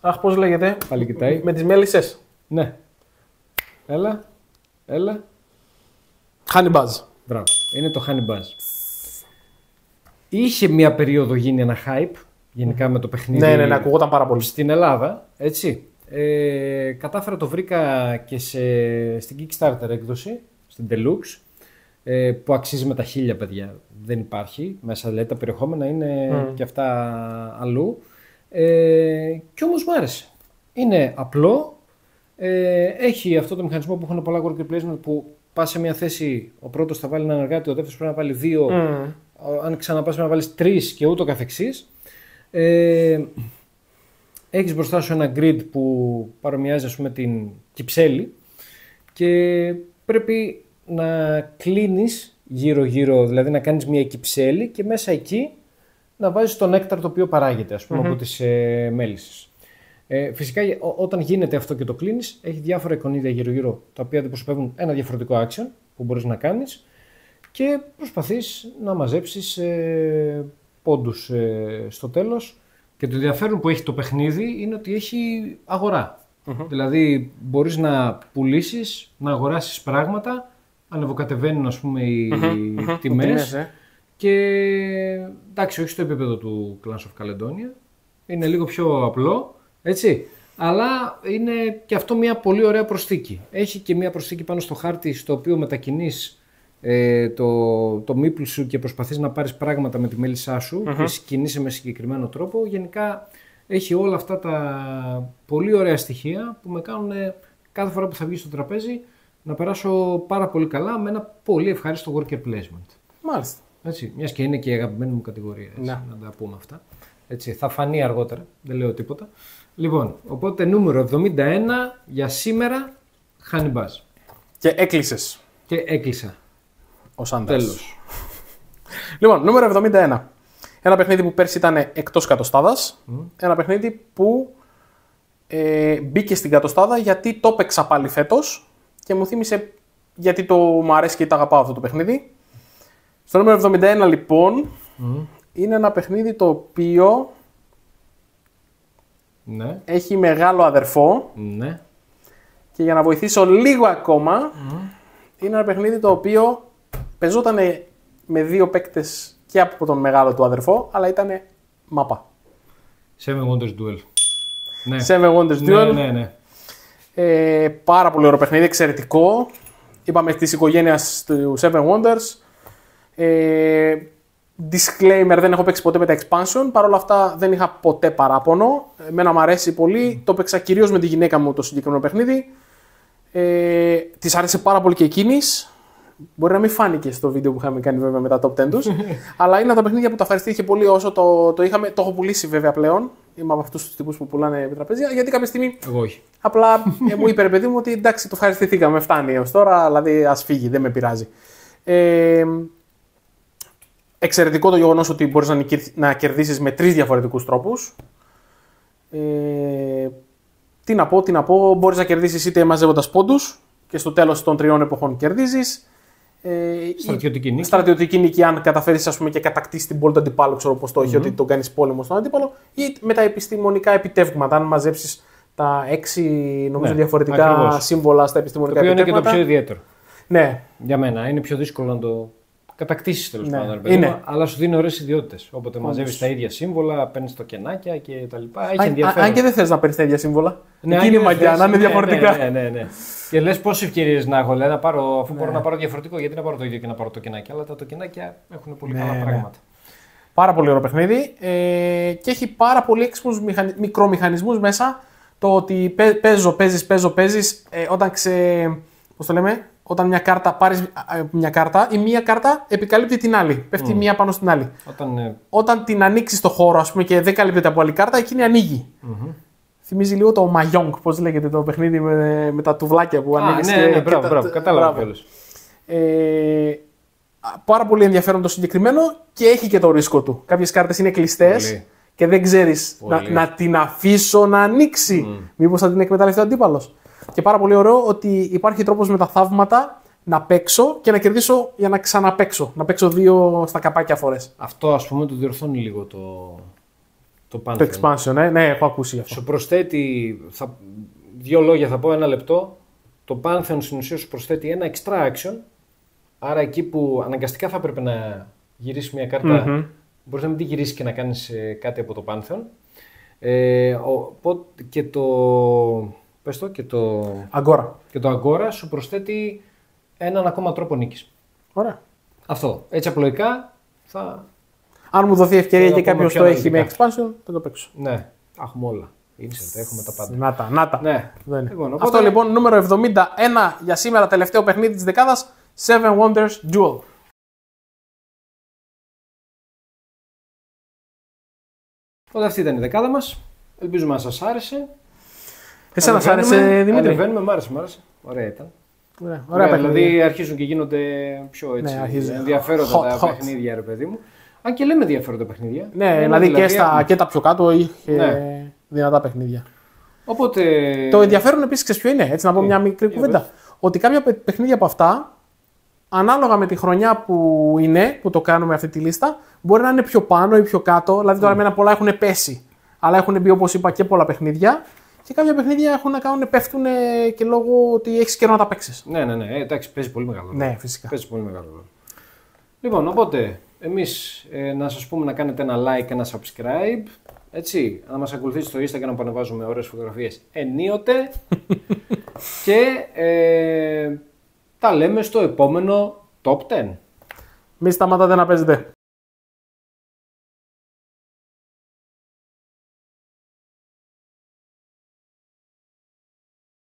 Αχ, πώς λέγεται. Πάλι κοιτάει. Με τις μέλισσες. Ναι. Έλα. Honey Buzz. Μπράβο. Είναι το Honey Buzz. Είχε μια περίοδο γίνει ένα hype γενικά με το παιχνίδι. Ναι, ακουγόταν πάρα πολύ. Στην Ελλάδα, έτσι. Κατάφερα το βρήκα και στην Kickstarter έκδοση, στην Deluxe, που αξίζει με τα 1000, παιδιά. Δεν υπάρχει μέσα, λέει, τα περιεχόμενα είναι και αυτά αλλού. Κι όμως μου άρεσε. Είναι απλό. Έχει αυτό το μηχανισμό που έχουν πολλά worker placement που πα σε μια θέση, ο πρώτος θα βάλει έναν εργάτη, ο δεύτερος πρέπει να βάλει 2. Αν ξαναπάς πρέπει να βάλεις 3 και ούτω καθεξής. Έχεις μπροστά σου ένα grid που παρομοιάζει, ας πούμε, την κυψέλη και πρέπει να κλείνεις γύρω-γύρω, δηλαδή να κάνεις μια κυψέλη και μέσα εκεί να βάζεις το νέκταρ το οποίο παράγεται, ας πούμε, από τις μέλισσες. Φυσικά όταν γίνεται αυτό και το κλείνεις, έχει διάφορα εικονίδια γύρω-γύρω τα οποία αντιπροσωπεύουν ένα διαφορετικό action που μπορείς να κάνεις και προσπαθείς να μαζέψεις πόντους στο τέλος. Και το ενδιαφέρον που έχει το παιχνίδι είναι ότι έχει αγορά. Δηλαδή μπορείς να πουλήσεις, να αγοράσεις πράγματα, ανεβοκατεβαίνουν, ας πούμε, οι τιμές. Και εντάξει, όχι στο επίπεδο του Clans of Caledonia, είναι λίγο πιο απλό, έτσι. Αλλά είναι και αυτό μια πολύ ωραία προσθήκη. Έχει και μια προσθήκη πάνω στο χάρτη, στο οποίο μετακινείς το μύπλ σου και προσπαθείς να πάρεις πράγματα με τη μέλισσά σου και κινείσαι με συγκεκριμένο τρόπο. Γενικά έχει όλα αυτά τα πολύ ωραία στοιχεία που με κάνουν κάθε φορά που θα βγει στο τραπέζι να περάσω πάρα πολύ καλά με ένα πολύ ευχάριστο worker placement. Μάλιστα. Έτσι, μιας και είναι και η αγαπημένη μου κατηγορία, έτσι, να τα πούμε αυτά. Έτσι, θα φανεί αργότερα, δεν λέω τίποτα. Λοιπόν, οπότε νούμερο 71 για σήμερα, Honey Buzz. Και έκλεισες. Και έκλεισα. Ως άντρας. Τέλος. Λοιπόν, νούμερο 71. Ένα παιχνίδι που πέρσι ήταν εκτός κατοστάδας. Ένα παιχνίδι που μπήκε στην κατοστάδα γιατί το έπαιξα πάλι φέτος και μου θύμισε γιατί μου αρέσει και το αγαπάω αυτό το παιχνίδι. Στο νούμερο 71 λοιπόν είναι ένα παιχνίδι το οποίο έχει μεγάλο αδερφό και για να βοηθήσω λίγο ακόμα είναι ένα παιχνίδι το οποίο παίζονταν με 2 παίκτες και από τον μεγάλο του αδερφό, αλλά ήταν μάπα. Seven Wonders Duel. Ναι. Seven Wonders Duel. Ναι. Πάρα πολύ ωραίο παιχνίδι, εξαιρετικό. Είπαμε της οικογένειας του Seven Wonders. Disclaimer, δεν έχω παίξει ποτέ με τα expansion. Παρ' όλα αυτά δεν είχα ποτέ παράπονο. Εμένα μου αρέσει πολύ. Το παίξα κυρίως με τη γυναίκα μου το συγκεκριμένο παιχνίδι. Της άρεσε πάρα πολύ και εκείνης. Μπορεί να μην φάνηκε στο βίντεο που είχαμε κάνει βέβαια με τα top 10 τους. Αλλά είναι από τα παιχνίδια που τα ευχαριστήθηκε πολύ όσο το είχαμε. Το έχω πουλήσει βέβαια πλέον. Είμαι από αυτούς τους τύπους που πουλάνε με τραπέζια. Γιατί κάποια στιγμή. Εγώ όχι. Απλά μου είπε ρε παιδί μου ότι εντάξει, το ευχαριστηθήκαμε. Φτάνει έως τώρα. Δηλαδή ας φύγει, δεν με πειράζει. Εξαιρετικό το γεγονός ότι μπορείς να κερδίσεις με 3 διαφορετικούς τρόπους. Τι να πω, μπορείς να κερδίσεις είτε μαζεύοντας πόντους και στο τέλος των 3 εποχών κερδίζεις. Στρατιωτική νίκη, αν καταφέρεις, ας πούμε, και κατακτήσεις την πόλη του αντιπάλου, ξέρω πώς το έχει, ότι τον κάνεις πόλεμο στον αντίπαλο, ή με τα επιστημονικά επιτεύγματα, αν μαζέψεις τα 6 νομίζω διαφορετικά σύμβολα στα επιστημονικά επιτεύγματα. Είναι και το πιο ιδιαίτερο. Ναι. Για μένα είναι πιο δύσκολο να το κατακτήσεις τέλος πάντων. Αλλά σου δίνει ωραίες ιδιότητες. Όποτε μαζεύεις τα ίδια σύμβολα, παίρνεις το κενάκια και τα λοιπά. Έχει ενδιαφέρον. Αν και δεν θες να παίρνεις τα ίδια σύμβολα. Είναι μαγιά, να είναι διαφορετικά. Ναι. Και λες πόσες ευκαιρίες να έχω. Λέει, αφού μπορώ να πάρω διαφορετικό, γιατί να πάρω το ίδιο και να πάρω το κενάκι. Αλλά τα τοκενάκια έχουν πολύ καλά πράγματα. Πάρα πολύ ωραίο παιχνίδι και έχει πάρα πολύ έξυπνους μικρομηχανισμούς μέσα. Το ότι παίζεις όταν πώς το λέμε. Όταν μια κάρτα πάρεις μια κάρτα, η μία κάρτα επικαλύπτει την άλλη. Πέφτει μία πάνω στην άλλη. Όταν την ανοίξεις στο χώρο, ας πούμε, και δεν καλύπτεται από άλλη κάρτα, εκείνη ανοίγει. Θυμίζει λίγο το Mahjong, πώς λέγεται το παιχνίδι με τα τουβλάκια που ανοίγεις. Ναι, μπράβο, κατάλαβα κιόλας. Πάρα πολύ ενδιαφέρον το συγκεκριμένο και έχει και το ρίσκο του. Κάποιες κάρτες είναι κλειστές και δεν ξέρεις να την αφήσω να ανοίξει. Μήπως θα την εκμεταλλευτεί ο αντίπαλος. Και πάρα πολύ ωραίο ότι υπάρχει τρόπος με τα θαύματα να παίξω και να κερδίσω για να ξαναπαίξω. Να παίξω 2 στα καπάκια φορές. Αυτό, ας πούμε, το διορθώνει λίγο το Pantheon. Το expansion, ναι, έχω ακούσει αυτό. Σου προσθέτει, 2 λόγια θα πω, 1 λεπτό. Το Pantheon στην ουσία σου προσθέτει ένα extra action. Άρα εκεί που αναγκαστικά θα έπρεπε να γυρίσεις μια κάρτα, μπορείς να μην τη γυρίσεις και να κάνεις κάτι από το Pantheon. Και το... Και το Agora σου προσθέτει έναν ακόμα τρόπο νίκης. Ωραία. Αυτό. Έτσι απλοϊκά θα... Αν μου δοθεί ευκαιρία και κάποιος το έχει με expansion, θα το παίξω. Ναι, έχουμε όλα. Insert, έχουμε τα πάντα. Να τα. Ναι. Λοιπόν, οπότε... Αυτό λοιπόν, νούμερο 71 για σήμερα, τελευταίο παιχνίδι της δεκάδας, Seven Wonders Duel. Οπότε αυτή ήταν η δεκάδα μας. Ελπίζουμε να σας άρεσε. Εσένα σ' άρεσε, Δημήτρη? Ανεβαίνουμε, μ' άρεσε. Ωραία ήταν. Ωραία, δηλαδή αρχίζουν και γίνονται πιο ενδιαφέροντα τα παιχνίδια, ρε παιδί μου. Αν και λέμε ενδιαφέροντα παιχνίδια. Ναι, δηλαδή και τα πιο κάτω είχε δυνατά παιχνίδια. Οπότε... Το ενδιαφέρον επίσης ξέρεις ποιο είναι, έτσι να πω μια μικρή κουβέντα. Ότι κάποια παιχνίδια από αυτά, ανάλογα με τη χρονιά που είναι, που το κάνουμε αυτή τη λίστα, μπορεί να είναι πιο πάνω ή πιο κάτω. Δηλαδή τώρα εμένα πολλά έχουν πέσει, αλλά έχουν μπει όπως είπα και πολλά παιχνίδια. Και κάποια παιχνίδια έχουν να κάνουν, πέφτουν και λόγω ότι έχεις καιρό να τα παίξεις. Ναι, εντάξει, παίζει πολύ μεγάλο ρόλο. Ναι, φυσικά. Παίζει πολύ μεγάλο ρόλο. Λοιπόν, οπότε εμείς να σας πούμε να κάνετε ένα like και ένα subscribe. Έτσι, να μας ακολουθήσετε στο Instagram που ανεβάζουμε ωραίες φωτογραφίες ενίοτε. Και τα λέμε στο επόμενο Top 10. Μη σταματάτε να παίζετε.